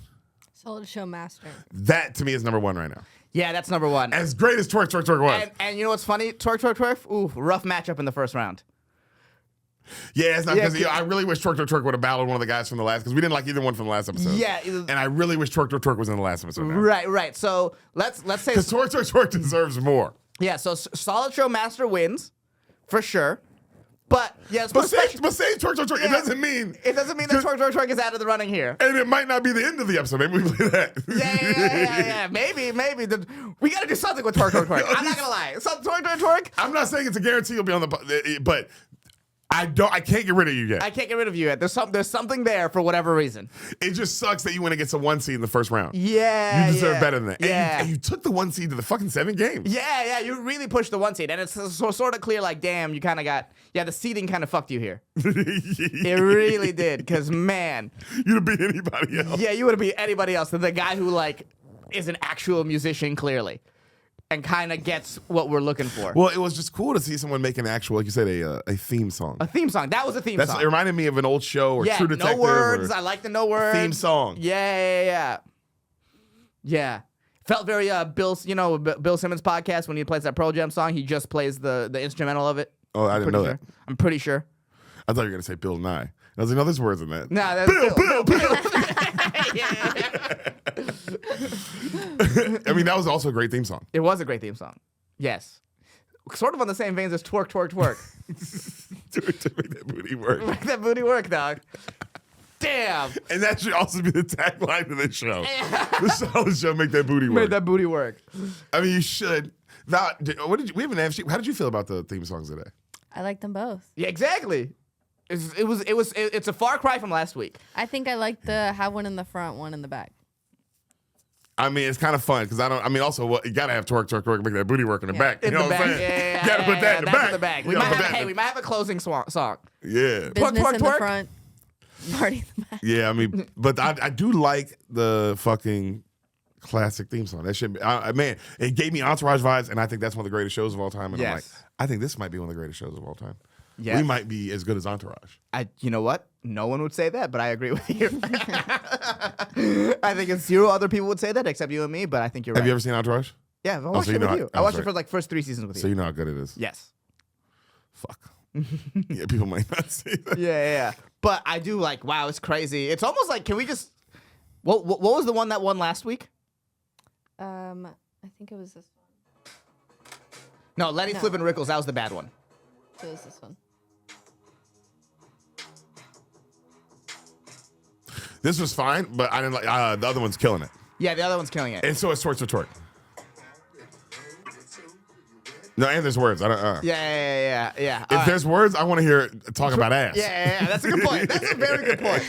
Solid Show Master. That to me is number 1 right now. Yeah, that's number 1. As great as Twerk was. And you know what's funny? Twerk. Ooh, rough matchup in the first round. Yeah, it's not because I really wish Twerk would have battled one of the guys from the last, because we didn't like either one from the last episode. Yeah, and I really wish Twerk was in the last episode. Now. Right. So let's say because Twerk deserves more. Yeah, so Solid Show Master wins for sure. But yes, but saying Twerk, Yeah. it doesn't mean that Twerk is out of the running here. And it might not be the end of the episode. Maybe we play that. Yeah. Maybe. We got to do something with Twerk. I'm not gonna lie. Twerk. I'm not saying it's a guarantee you'll be on the, but I can't get rid of you yet. I can't get rid of you yet. There's something there for whatever reason. It just sucks that you went against a 1 seed in the first round. Yeah. You deserve better than that. Yeah. And you took the 1 seed to the fucking 7 games. Yeah. You really pushed the 1 seed, and it's sort of clear. Like, damn, you kind of got. Yeah, the seeding kind of fucked you here. It really did, because man, you'd have beat anybody else. Yeah, you would have beat anybody else. The guy who like is an actual musician, clearly. and kind of gets what we're looking for. Well, it was just cool to see someone make an actual, like you said, a theme song. A theme song. That was a theme song. It reminded me of an old show or yeah, True Detective. no words. Or I like the no words. theme song. Yeah. Felt very Bill Simmons podcast when he plays that Pearl Jam song. He just plays the instrumental of it. Oh, I didn't know that. I'm pretty sure. I thought you were gonna say Bill Nye. I was like, no, there's words in that. Nah, that's Bill. I mean, that was also a great theme song. It was a great theme song. Yes. Sort of on the same veins as Twerk, Twerk, Twerk. to make that booty work. Make that booty work, dog. Damn. And that should also be the tagline of this show. The show, make that booty work. Made that booty work. I mean, you should. Now, we haven't asked you. How did you feel about the theme songs today? I like them both. Yeah, exactly. It's a far cry from last week. I think I like the have one in the front, one in the back. I mean, it's kind of fun because also, you gotta have twerk, twerk, twerk, make that booty work in the back. You In know the what back. I'm saying? Yeah, You gotta put that in the that's back. in the back. You We gotta might put have, that in we might have a closing song. Yeah. Twerk, Business twerk, in the twerk. front, party in the back. Yeah, I mean, but I do like the fucking classic theme song. That shit, man, it gave me Entourage vibes, and I think that's one of the greatest shows of all time. And I'm like, Yes. I think this might be one of the greatest shows of all time. Yeah. We might be as good as Entourage. You know what? No one would say that, but I agree with you. I think it's zero other people would say that except you and me, but I think you're right. Have you ever seen Entourage? Yeah, I watched so you it know with how- you. oh, I watched sorry. it for like first 3 seasons with So you. you know how good it is. Yes. Fuck. Yeah, people might not say that. Yeah. But I do like, wow, it's crazy. It's almost like, can we just, what was the one that won last week? I think it was this one. No, Lenny No. Flippin' Rickles, that was the bad one. It was this one. This was fine, but I didn't like the other one's killing it. Yeah, the other one's killing it. And so it's Twerk to Twerk. No, and there's words. I don't. Yeah. If there's words, I want to hear talk about ass. Yeah, that's a good point. That's a very good point.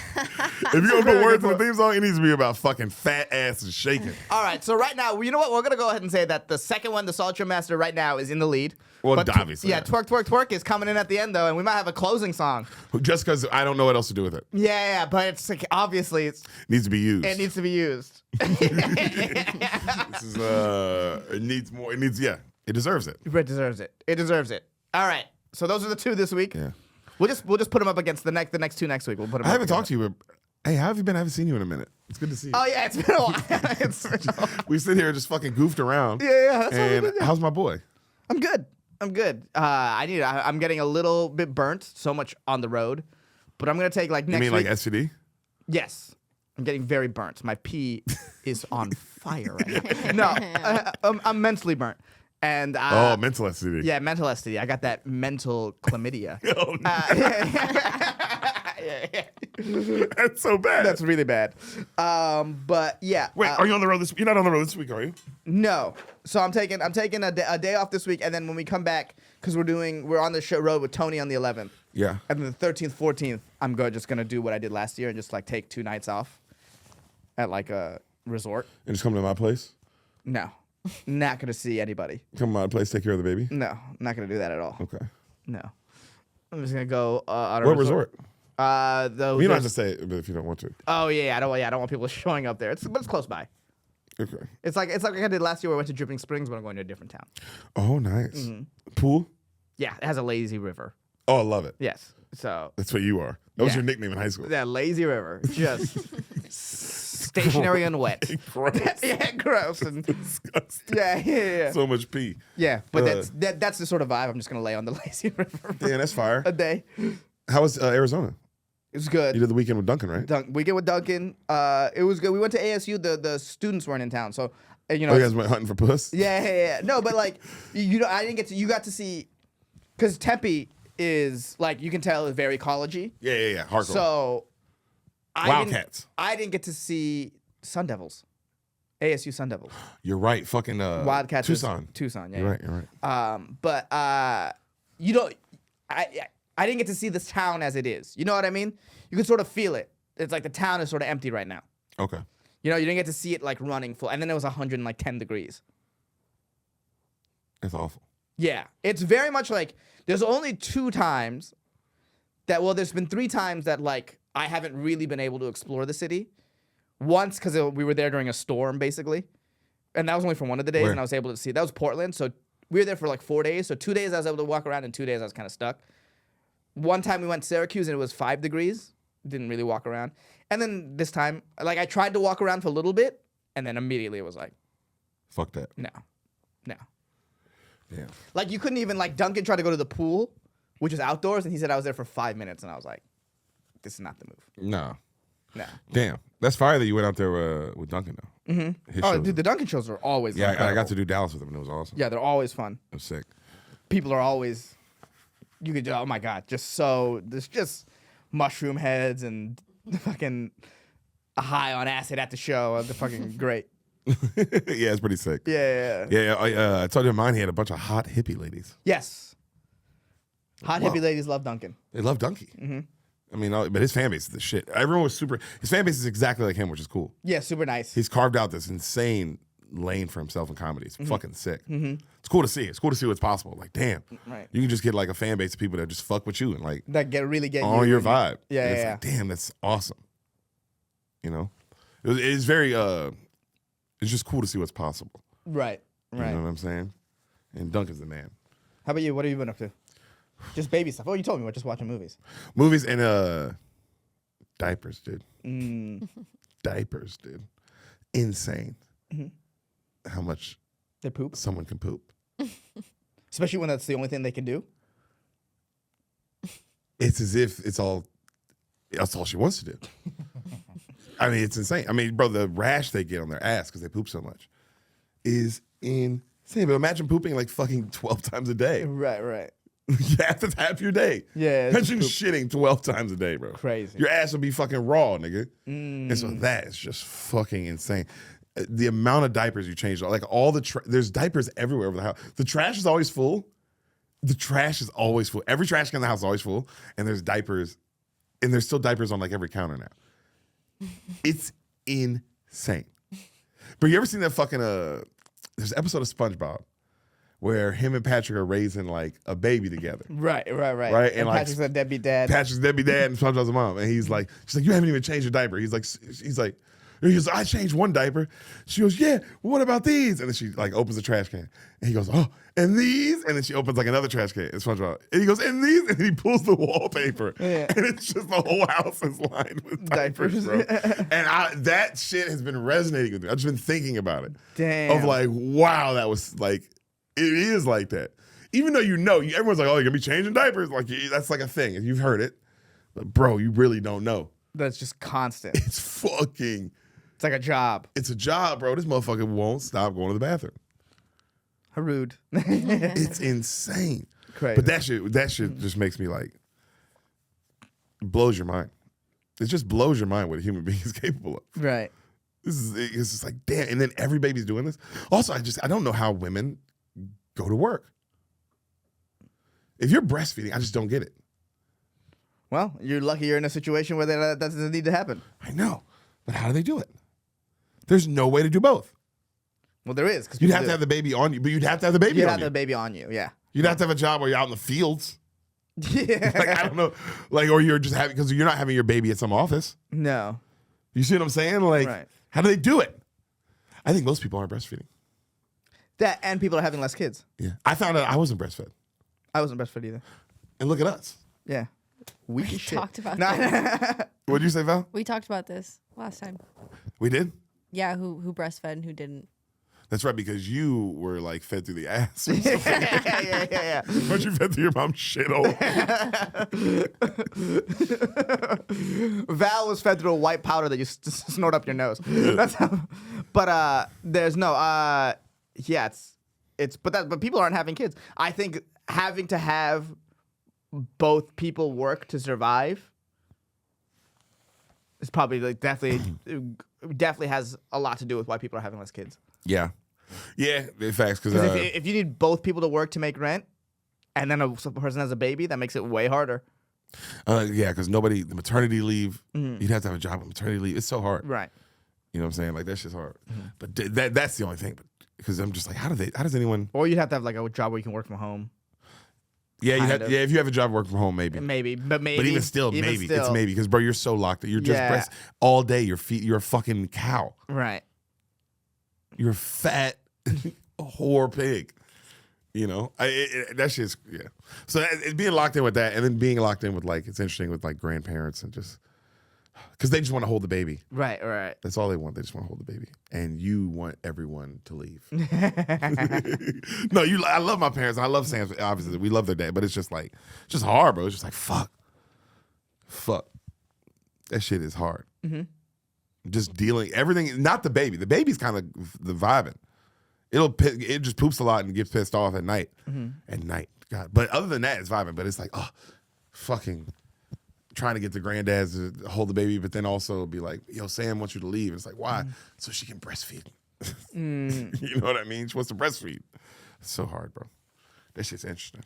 If you're gonna very put words good in the point. theme song, it needs to be about fucking fat ass and shaking. All right, so right now, you know what? We're going to go ahead and say that the second one, the Solid Trim Master, right now is in the lead. Well, But obviously, Yeah, yeah. Twerk, Twerk, Twerk is coming in at the end, though, and we might have a closing song. Just because I don't know what else to do with it. Yeah, but it's like, obviously, Needs to be used. it needs to be used. This is it needs more. It needs It deserves it. It deserves it. It deserves it. All right, so those are the two this week. Yeah. We'll just put them up against the next two next week. We'll put them. I haven't talked to you, but hey, how have you been? I haven't seen you in a minute. It's good to see you. Oh yeah, it's been a while. We sit here and just fucking goofed around. Yeah, that's what we And did, yeah. how's my boy? I'm good. I'm getting a little bit burnt. So much on the road, but I'm gonna take like You next mean week. like STD? Yes. I'm getting very burnt. My pee is on fire right now. No, I'm mentally burnt. And Oh, mental STD. yeah, mental STD. I got that mental chlamydia. Oh, no. That's so bad. That's really bad. But yeah. Wait, are you on the road this? You're not on the road this week, are you? No. So I'm taking a day off this week, and then when we come back, because we're on the show road with Tony on the 11th. Yeah. And then the 13th, 14th, I'm just gonna do what I did last year and just like take 2 nights off at like a resort. And just come to my place. No, not gonna see anybody. Come to my place, take care of the baby. No, not gonna do that at all. Okay. No, I'm just gonna go on a What resort? You You don't have to say it, but if you don't want to. Oh yeah, I don't want people showing up there. But it's close by. Okay. It's like I did last year where I went to Dripping Springs, but I'm going to a different town. Oh, nice. Mm-hmm. Pool? Yeah, it has a lazy river. Oh, I love it. Yes, so That's what you are. That was Yeah. your nickname in high school. that lazy river, just stationary and wet. Gross. Yeah, gross and Disgusting. yeah. So much pee. Yeah, but Uh. that's the sort of vibe I'm just gonna lay on the lazy river for Yeah, that's fire. a day. How was Arizona? It was good. You did the weekend with Duncan, right? Weekend with Duncan. It was good. We went to ASU. The students weren't in town, so you know. Oh, you it's- guys went hunting for puss? yeah. No, but like I didn't get to. You got to see, because Tempe is like you can tell is very collegey. Yeah. Hardcore. So Wildcats. I didn't get to see Sun Devils, ASU Sun Devils. You're right. Fucking Wildcats. is- Tucson. Tucson. Yeah. You're right. But you don't. I didn't get to see this town as it is. You know what I mean? You can sort of feel it. It's like the town is sort of empty right now. Okay. You know, you didn't get to see it like running full. And then it was 110 degrees. That's awful. Yeah. It's very much like there's only 2 times there's been 3 times that like I haven't really been able to explore the city. Once because we were there during a storm, basically. and that was only for one of the days, Where? and I was able to see. That was Portland, so we were there for like 4 days. So 2 days I was able to walk around, and 2 days I was kind of stuck. One time we went to Syracuse, and it was 5 degrees. Didn't really walk around. And then this time, like I tried to walk around for a little bit, and then immediately it was like, Fuck that. no. Yeah. Like you couldn't even like Duncan tried to go to the pool, which is outdoors, and he said I was there for 5 minutes, and I was like, this is not the move. No. No. Damn. That's fire that you went out there with Duncan though. Mm-hmm. Oh, dude, the Duncan shows are always Yeah, I incredible. got to do Dallas with him and it was awesome. Yeah, they're always fun. It was sick. People are always, you could, oh my God, there's just mushroom heads and fucking high on acid at the show. They're fucking great. Yeah, it's pretty sick. Yeah. I told you mine, he had a bunch of hot hippie ladies. Yes. Hot Wow. hippie ladies love Duncan. They love Dunky. Mm-hmm. I mean, but his fan base is the shit. Everyone was his fan base is exactly like him, which is cool. Yeah, super nice. He's carved out this insane lane for himself in comedy. It's fucking sick. Mm-hmm. It's cool to see. It's cool to see what's possible. Like, damn, Right. you can just get like a fan base of people that just fuck with you and like That really get on you your and- vibe. Yeah, And it's yeah, like, damn, that's awesome. You know, it's very it's just cool to see what's possible. Right. You know what I'm saying? And Duncan's the man. How about you? What have you been up to? Just baby stuff. Oh, you told me we're just watching movies. Movies and diapers, dude. Mm. Diapers, dude. Insane. Mm-hmm. How much They poop. someone can poop. Especially when that's the only thing they can do. It's as if that's all she wants to do. I mean, it's insane. I mean, bro, the rash they get on their ass because they poop so much is insane. But imagine pooping like fucking 12 times a day. Right. That's half your day. Yeah, it's Imagine shitting 12 times a day, bro. Crazy. Your ass would be fucking raw, nigga. And so that is just fucking insane. The amount of diapers you change, like all there's diapers everywhere over the house. The trash is always full. The trash is always full. Every trash can in the house is always full. And there's diapers, and there's still diapers on like every counter now. It's insane. But you ever seen that fucking there's an episode of SpongeBob where him and Patrick are raising like a baby together. Right. Right, and, like, Patrick's a deadbeat dad. Patrick's deadbeat dad and SpongeBob's a mom. And she's like, you haven't even changed your diaper. He goes, I changed one diaper. She goes, yeah, well, what about these? And then she like opens the trash can. And he goes, oh, and these? And then she opens like another trash can. It's SpongeBob. And he goes, and these? And he pulls the wallpaper. Yeah. And it's just the whole house is lined with diapers, bro. And that shit has been resonating with me. I've just been thinking about it. Damn. Of like, wow, that was like, it is like that. Even though everyone's like, oh, you're going to be changing diapers. Like, that's like a thing. You've heard it. But bro, you really don't know. That's just constant. It's fucking... It's like a job. It's a job, bro. This motherfucker won't stop going to the bathroom. Rude. It's insane. Crazy. But that shit just makes me like, blows your mind. It just blows your mind what a human being is capable of. Right. It's just like, damn. And then every baby's doing this. Also, I don't know how women go to work. If you're breastfeeding, I just don't get it. Well, you're lucky you're in a situation where that doesn't need to happen. I know. But how do they do it? There's no way to do both. Well, there is. You'd have to have the baby on you, but you'd have to have the baby You'd on have you. the baby on you, yeah. You'd have to have a job where you're out in the fields. Yeah. Like, I don't know. Like, or you're just having, because you're not having your baby at some office. No. You see what I'm saying? Like, Right. how do they do it? I think most people aren't breastfeeding. That and people are having less kids. Yeah. I found out I wasn't breastfed. I wasn't breastfed either. And look at us. Yeah. We as shit. talked about Nah. this. What'd you say, Val? We talked about this last time. We did? Yeah, who breastfed and who didn't. That's right, because you were like fed through the ass. yeah. But you fed through your mom's shithole. Val was fed through a white powder that you snort up your nose. That's how, but there's no yeah, but people aren't having kids. I think having to have both people work to survive is probably like definitely has a lot to do with why people are having less kids. Yeah. Yeah, in fact, because 'Cause if you need both people to work to make rent, and then a person has a baby, that makes it way harder. yeah, because the maternity leave, you'd have to have a job with maternity leave. It's so hard. Right. You know what I'm saying? Like, that shit's hard. But that's the only thing. Because I'm just like, how does anyone? Or you'd have to have like a job where you can work from home. Yeah, Kind of. if you have a job working from home, maybe. Maybe. But Even still, maybe. It's maybe. Because, bro, you're so locked. You're just Yeah. all day. You're a fucking cow. Right. You're a fat whore pig. You know, that shit's, yeah. So being locked in with that, and then being locked in with, like, it's interesting with, like, grandparents and just, because they just want to hold the baby. Right, right. That's all they want. They just want to hold the baby. And you want everyone to leave. No, I love my parents. And I love Sam's. Obviously, we love their dad. But it's just like, it's just hard, bro. It's just like, fuck. That shit is hard. Mm-hmm. Just dealing, everything, not the baby. The baby's kind of the vibing. It just poops a lot and gets pissed off at night. Mm-hmm. At night, God. But other than that, it's vibing. But it's like, fucking trying to get the granddads to hold the baby, but then also be like, yo, Sam wants you to leave. It's like, why? So she can breastfeed. You know what I mean? She wants to breastfeed. It's so hard, bro. That shit's interesting.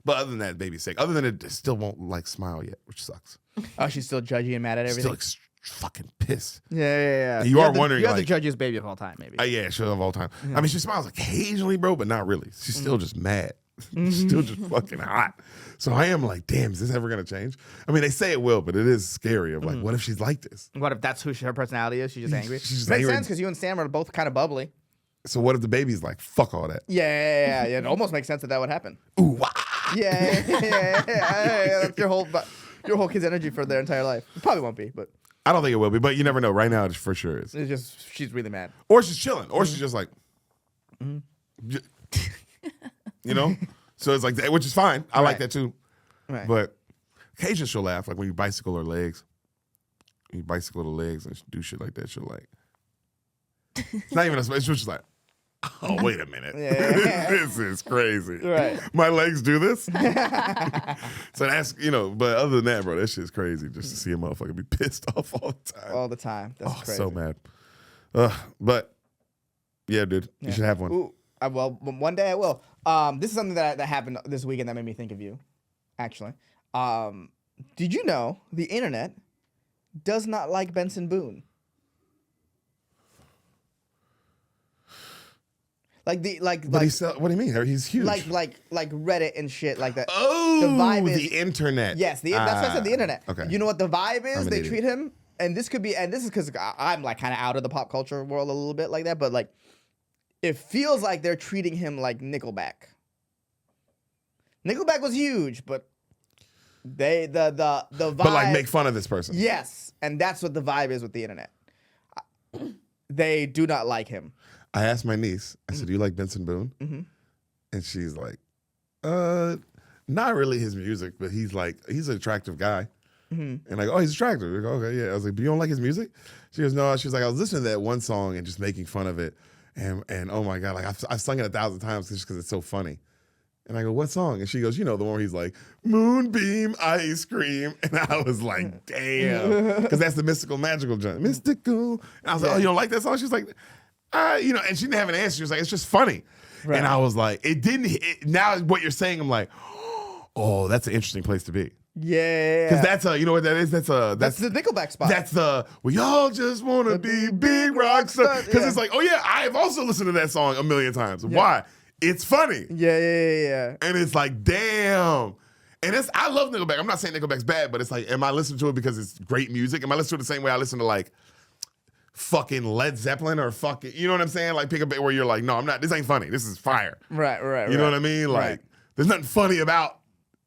But other than that, baby's sick. Other than it still won't, like, smile yet, which sucks. Oh, she's still judgy and mad at everything? Still fucking pissed. Yeah. And you are wondering, you have like, the judgiest baby of all time, maybe. Yeah, she'll of all time. I mean, she smiles occasionally, bro, but not really. She's still just mad. She's still just fucking hot. So I am like, damn, is this ever gonna change? I mean, they say it will, but it is scary. Of like, what if she's like this? What if that's who her personality is? She's just angry. She's just Makes angry. sense because you and Sam are both kind of bubbly. So what if the baby's like, fuck all that? Yeah. It almost makes sense that would happen. Ooh, wah. Yeah. That's your whole kid's energy for their entire life. It probably won't be, but I don't think it will be, but you never know. Right now, it for sure is. it's just she's really mad. Or she's chilling, or she's just like, you know. So it's like that, which is fine. I like that too. Right. But occasionally she'll laugh, like when you bicycle her legs. You bicycle her legs and she do shit like that. She'll like, it's not even a smile. She's just like, oh, wait a minute. Yeah. This is crazy. Right. My legs do this? So that's, but other than that, bro, that shit's crazy just to see a motherfucker be pissed off all the time. All the time. That's crazy. So mad. But, yeah, dude, you should have one. Ooh, well, one day I will. This is something that happened this weekend that made me think of you, actually. Did you know the internet does not like Benson Boone? What do you mean? He's huge. Like Reddit and shit like that. Oh, the vibe is, the internet. Yes, that's what I said. The internet. Okay. You know what the vibe is? They idiot. treat him, and this is because I'm like kind of out of the pop culture world a little bit like that, but like it feels like they're treating him like Nickelback. Nickelback was huge, but the vibe. But like make fun of this person. Yes, and that's what the vibe is with the internet. They do not like him. I asked my niece, I said, do you like Benson Boone? Mm-hmm. And she's like, not really his music, but he's an attractive guy. Mm-hmm. And like, oh, he's attractive. I go, okay, yeah. I was like, but you don't like his music? She goes, no. She was like, I was listening to that one song and just making fun of it. And oh my God, like I've sung it 1,000 times just because it's so funny. And I go, what song? And she goes, the one where he's like, Moonbeam Ice Cream. And I was like, damn. Because that's the mystical, magical joint. Mystical. And I was like, oh, you don't like that song? She's like, and she didn't have an answer. She was like, it's just funny. Right. And I was like, now what you're saying, I'm like, oh, that's an interesting place to be. Yeah. Because that's you know what that is? That's the Nickelback spot. That's we all just want to be big rock stars. Because it's like, oh yeah, I've also listened to that song 1,000,000 times. Yeah. Why? It's funny. Yeah. And it's like, damn. And I love Nickelback. I'm not saying Nickelback's bad, but it's like, am I listening to it because it's great music? Am I listening to it the same way I listen to like fucking Led Zeppelin or fucking, you know what I'm saying? Like pick a bit where you're like, no, I'm not, this ain't funny. This is fire. Right. You know what I mean? Like, there's nothing funny about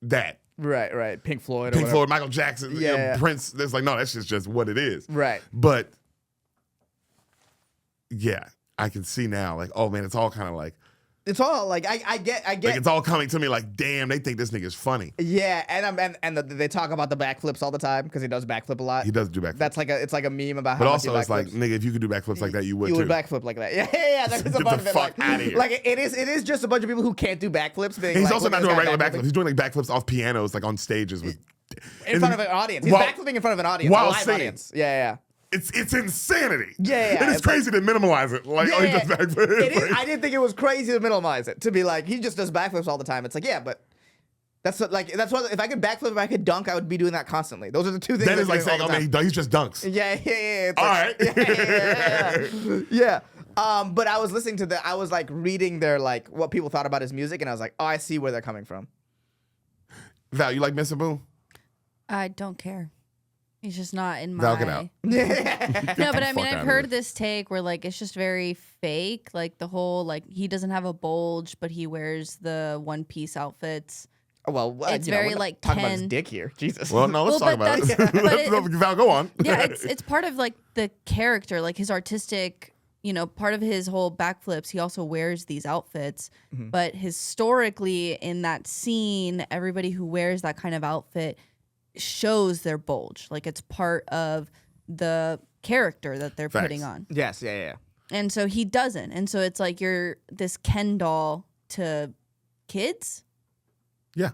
that. Right. Pink Floyd, Michael Jackson, Prince. There's like, no, that's just what it is. Right. But yeah, I can see now, like, oh man, it's all kind of like, it's all like I get. Like it's all coming to me like, damn, they think this nigga's funny. Yeah, and they talk about the backflips all the time because he does backflip a lot. He does do backflips. That's it's like a meme about but how. But also, it's like, nigga, if you could do backflips like that, you would too. You would backflip like that. Yeah. That's Get the fuck out of here. Like it is just a bunch of people who can't do backflips. He's also not doing regular backflips. He's doing like backflips off pianos, like on stages with in front of an audience. He's backflipping in front of an audience. While a live singing. Audience. Yeah. It's insanity. Yeah. And it's crazy to minimalize it. Like, oh, he does backflips. I didn't think it was crazy to minimize it. To be like, he just does backflips all the time. It's like, yeah, but that's what if I could backflip, if I could dunk, I would be doing that constantly. Those are the two things. That is like saying, oh man, he just dunks. Yeah. All right. Yeah. But I was listening to I was like reading their like what people thought about his music, and I was like, oh, I see where they're coming from. Val, you like Benson Boone? I don't care. He's just not in my. Valk it out. No, but I mean, fuck I've outta heard here. this take where like it's just very fake. Like the whole like he doesn't have a bulge, but he wears the one piece outfits. Well, It's you know, very, we're not like, talking about his 10. dick here. Jesus. Well, no, let's Well, talk but about it. that's- but Val, go on. Yeah, it's part of like the character, like his artistic. You know, part of his whole backflips, he also wears these outfits. But historically, in that scene, everybody who wears that kind of outfit shows their bulge. Like it's part of the character that they're putting Facts. on. Yes, yeah. And so he doesn't. And so it's like you're this Ken doll to kids. Yeah.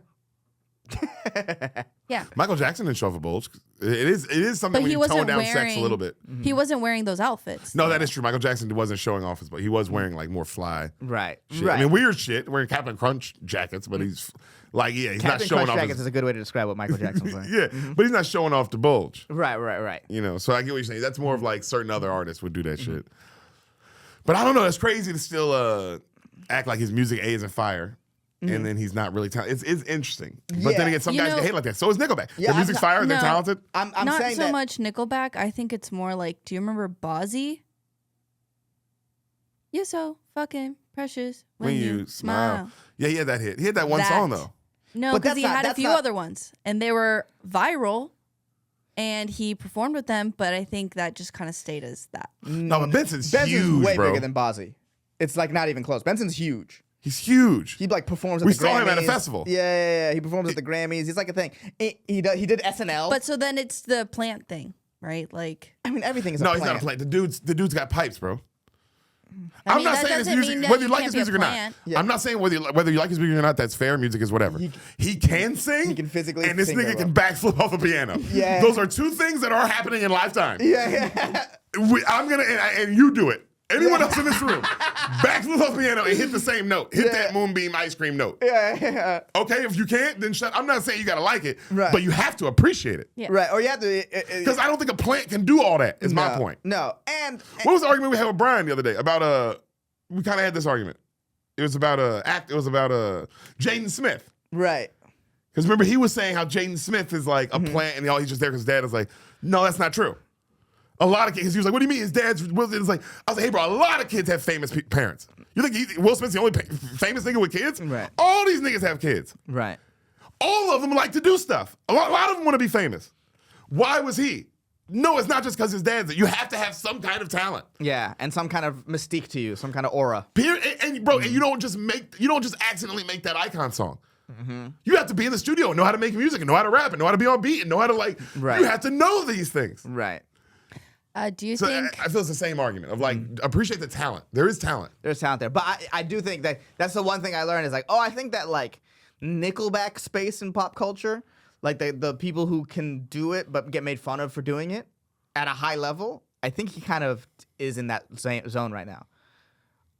Yeah. Michael Jackson didn't show off a bulge. It is something But when he you wasn't tone down sex a wearing- little bit. He wasn't wearing those outfits. No, that is true. Michael Jackson wasn't showing off his, but he was wearing like more fly Right. shit. Right. I mean, weird shit, wearing Captain Crunch jackets, but he's like, yeah, he's not Captain showing Crunch off jackets his, is a good way to describe what Michael Jackson was wearing. yeah, but he's not showing off the bulge. Right. You know, so I get what you're saying. That's more of like certain other artists would do that shit. But I don't know. It's crazy to still act like his music A isn't fire. And then he's not really talented. It's interesting. But Yeah. then again, some You guys know- get hate like that. So is Nickelback. Yeah, Their music's I'm fire, they're no. talented. I'm Not saying so that. much Nickelback. I think it's more like, do you remember Bozzy? You're so fucking precious When you smile. Yeah, he had that hit. He had that one That. song, though. No, But because that's he not- had a that's few not- other ones, and they were viral, and he performed with them. But I think that just kind of stayed as that. No, but Benson's Benson's huge, way bro. bigger than Bozzy. It's like not even close. Benson's huge. He's huge. He like performs at We the saw Grammys. him at a festival. Yeah. He performs at the Grammys. He's like a thing. He did SNL. But so then it's the plant thing, right? Like, I mean, everything is No, a he's not a plant. plant. The dude's got pipes, bro. I I'm mean, not that saying his doesn't music, mean that whether he you like can't his be a music or not. plant. Yeah. I'm not saying whether you like his music or not, that's fair. Music is whatever. He can sing. He can physically And this sing nigga very can backflip off a piano. Yeah. Those are two things that are happening in lifetime. Yeah. I'm going to, and you do it. Anyone else in this room, backflip off a piano and hit the same note. Hit that Moonbeam ice cream note. Yeah. Okay, if you can't, then shut. I'm not saying you got to like it, Right. but you have to appreciate it. yeah. Right. Or you have to. Because I don't think a plant can do all that, is my no, point. No. And What was the argument we had with Brian the other day about we kind of had this argument. It was about Jaden Smith. right. Because remember, he was saying how Jaden Smith is like a plant and he's just there because his dad is like, no, that's not true. A lot of kids, he was like, what do you mean his dad's, it's like, I was like, hey bro, a lot of kids have famous parents. You think Will Smith's the only famous nigga with kids? Right. All these niggas have kids. Right. All of them like to do stuff. A lot of them want to be famous. Why was he? No, it's not just because his dad's. You have to have some kind of talent. Yeah. And some kind of mystique to you, some kind of aura. And bro, and you don't just accidentally make that icon song. You have to be in the studio and know how to make music and know how to rap and know how to be on beat and know how to like. Right. You have to know these things. Right. Do you So think? I feel it's the same argument of like appreciate the talent. There is talent. There's talent there. But I do think that that's the one thing I learned is like, I think that like Nickelback space in pop culture, like the people who can do it but get made fun of for doing it at a high level, I think he kind of is in that same zone right now.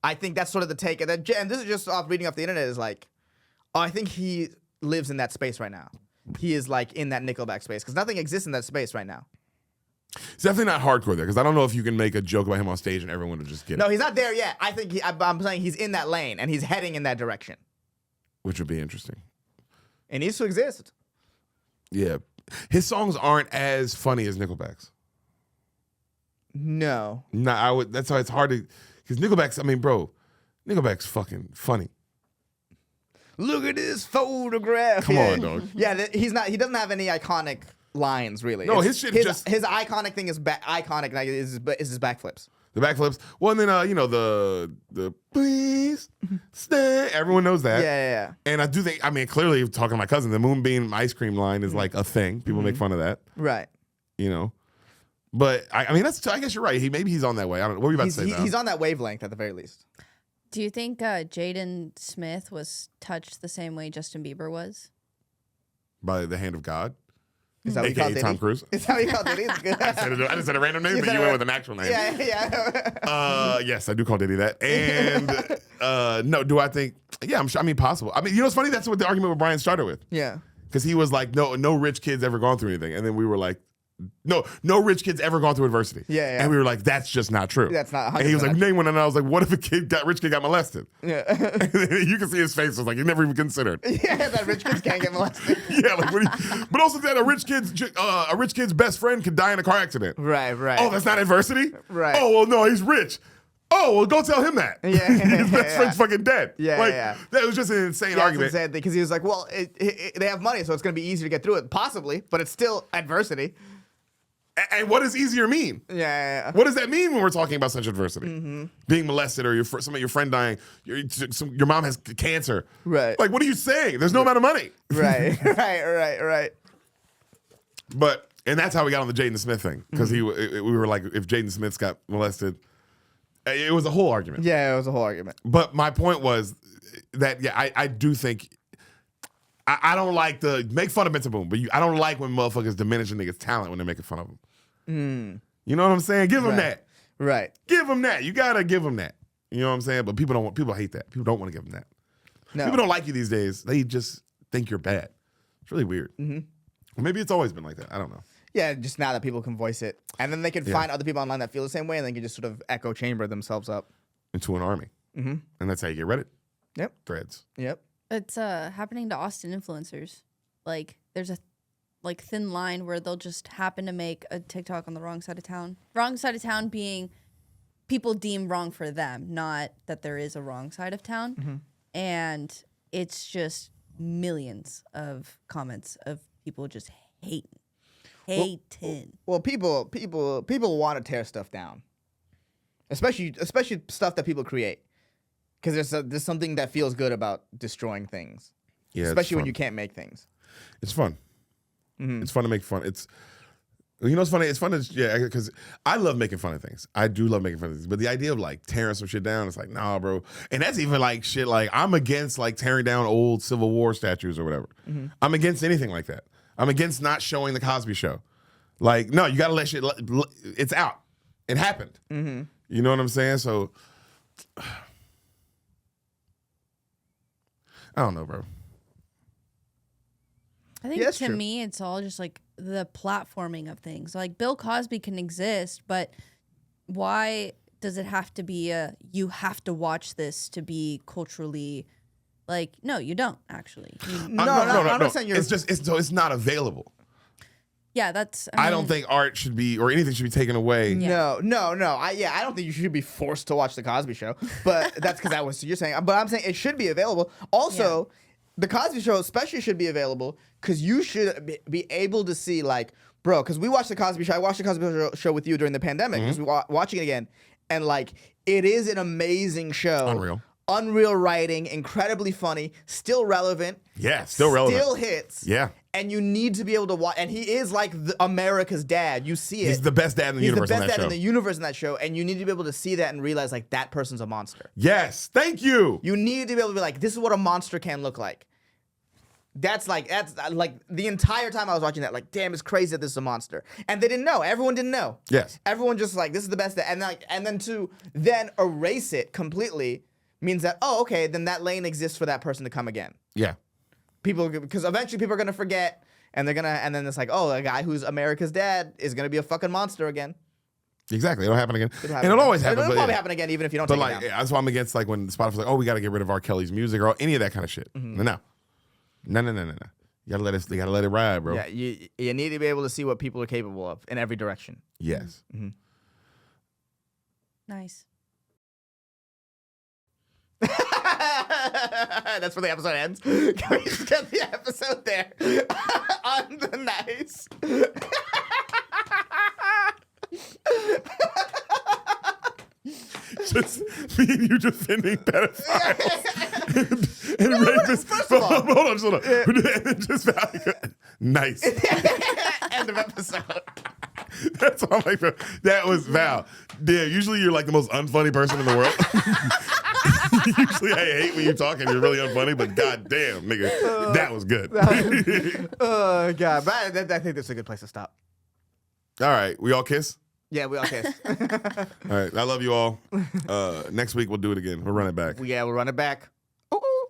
I think that's sort of the take. And this is just off reading off the internet is like, I think he lives in that space right now. He is like in that Nickelback space because nothing exists in that space right now. It's definitely not hardcore there because I don't know if you can make a joke about him on stage and everyone will just get No, it, he's not there yet. I think I'm saying he's in that lane and he's heading in that direction. which would be interesting. It needs to exist. Yeah, his songs aren't as funny as Nickelback's. No. No, that's why it's hard to because Nickelback's. I mean, bro, Nickelback's fucking funny. Look at this photograph. Come on, dog. Yeah, he's not. He doesn't have any iconic lines really. No, his shit just- his iconic thing is iconic. Like is his backflips. The backflips. Well, and then the please stay. Everyone knows that. Yeah. And I do think. I mean, clearly talking to my cousin, the Moonbeam ice cream line is like a thing. People make fun of that. Right. You know. But I mean, I guess you're right. Maybe he's on that way. I don't know. What were you about to say? Val? He's on that wavelength at the very least. Do you think Jaden Smith was touched the same way Justin Bieber was? By the hand of God, Is that what you call aka Diddy? Tom Cruise. Is that what you call Diddy? It's good. I just said a random name, You but said you a went ra- with an actual name. Yeah. Yes, I do call Diddy that. And no, do I think? Yeah, I'm sure. I mean, possible. I mean, you know, it's funny. That's what the argument with Brian started with. Yeah. Because he was like, no rich kids ever gone through anything. And then we were like, no rich kid's ever gone through adversity. Yeah. And we were like, that's just not true. That's not 100% And he was like, not name one. And I was like, what if rich kid got molested? Yeah. And you can see his face was like, he never even considered. Yeah, that rich kids can't get molested. Yeah, like but also that a rich kid's best friend could die in a car accident. Right. Oh, that's not adversity? Right. Oh, well, no, he's rich. Oh, well, go tell him that. Yeah, His best friend's fucking dead. Yeah, like, yeah. That was just an insane argument. That's because he was like, well, they have money, so it's going to be easier to get through it. Possibly, but it's still adversity. And what does easier mean? Yeah. What does that mean when we're talking about such adversity? Being molested or your friend dying, your mom has cancer. Right. Like, what are you saying? There's no amount of money. Right. And that's how we got on the Jaden Smith thing. Because we were like, if Jaden Smith's got molested, it was a whole argument. Yeah, it was a whole argument. But my point was that, I do think, I don't like the, make fun of Benson Boone, but I don't like when motherfuckers diminish a nigga's talent when they're making fun of him. You know what I'm saying? Give him that. Right. Give him that. You gotta give him that. You know what I'm saying? But people hate that. People don't want to give them that. No. People don't like you these days. They just think you're bad. It's really weird. Maybe it's always been like that. I don't know. Yeah, just now that people can voice it. And then they can find other people online that feel the same way, and they can just sort of echo chamber themselves up. Into an army. And that's how you get Reddit. Yep. Threads. Yep. It's happening to Austin influencers. Like there's a thin line where they'll just happen to make a TikTok on the wrong side of town. Wrong side of town being people deem wrong for them, not that there is a wrong side of town. And it's just millions of comments of people just hating. Well, people want to tear stuff down, especially stuff that people create, because there's something that feels good about destroying things, especially when you can't make things. It's fun. It's fun to make fun. It's funny. It's fun because I love making fun of things. I do love making fun of things. But the idea of like tearing some shit down, it's like, nah, bro. And that's even like shit. Like I'm against like tearing down old Civil War statues or whatever. I'm against anything like that. I'm against not showing the Cosby Show. Like, no, you got to let shit. It's out. It happened. You know what I'm saying? So I don't know, bro. I think to me, it's all just like the platforming of things. Like Bill Cosby can exist, but why does it have to be you have to watch this to be culturally like, no, you don't actually. No. I'm not saying It's not available. Yeah, that's. I don't think art should be or anything should be taken away. Yeah. No. I don't think you should be forced to watch the Cosby Show. But that's because that was you're saying. But I'm saying it should be available. Also, the Cosby Show especially should be available because you should be able to see like, bro. Because we watched the Cosby Show. I watched the Cosby Show with you during the pandemic because we watching it again, and like it is an amazing show. Unreal writing, incredibly funny, still relevant. Yeah, still relevant. Still hits. Yeah. And you need to be able to watch. And he is like America's dad. You see it. He's the best dad in the universe. He's the best dad in the universe in that show. And you need to be able to see that and realize like that person's a monster. Yes. Thank you. You need to be able to be like, this is what a monster can look like. That's like the entire time I was watching that, like, damn, it's crazy that this is a monster. And they didn't know. Everyone didn't know. Yes. Everyone just like, this is the best. And then to then erase it completely means that, oh, okay, then that lane exists for that person to come again. Yeah. Because eventually people are gonna forget, and then it's like, oh, a guy who's America's dad is gonna be a fucking monster again. It'll happen again. It'll always happen. It'll probably happen again, even if you don't take it down. That's why I'm against like when Spotify's like, oh, we got to get rid of R. Kelly's music or any of that kind of shit. No. You gotta let it ride, bro. Yeah, you need to be able to see what people are capable of in every direction. Yes. Nice. That's where the episode ends. Can we just get the episode there? On the nice. Just me and you defending pedophiles and rapists. Hold on. Nice. End of episode. That's all I'm like. That was Val. Damn, usually you're like the most unfunny person in the world. Usually I hate when you talk and you're really unfunny, but goddamn, nigga, that was good. Oh, God. But I think that's a good place to stop. All right, we all kiss? Yeah, we all kiss. All right, I love you all. Next week we'll do it again. We'll run it back. Yeah, we'll run it back. Ooh.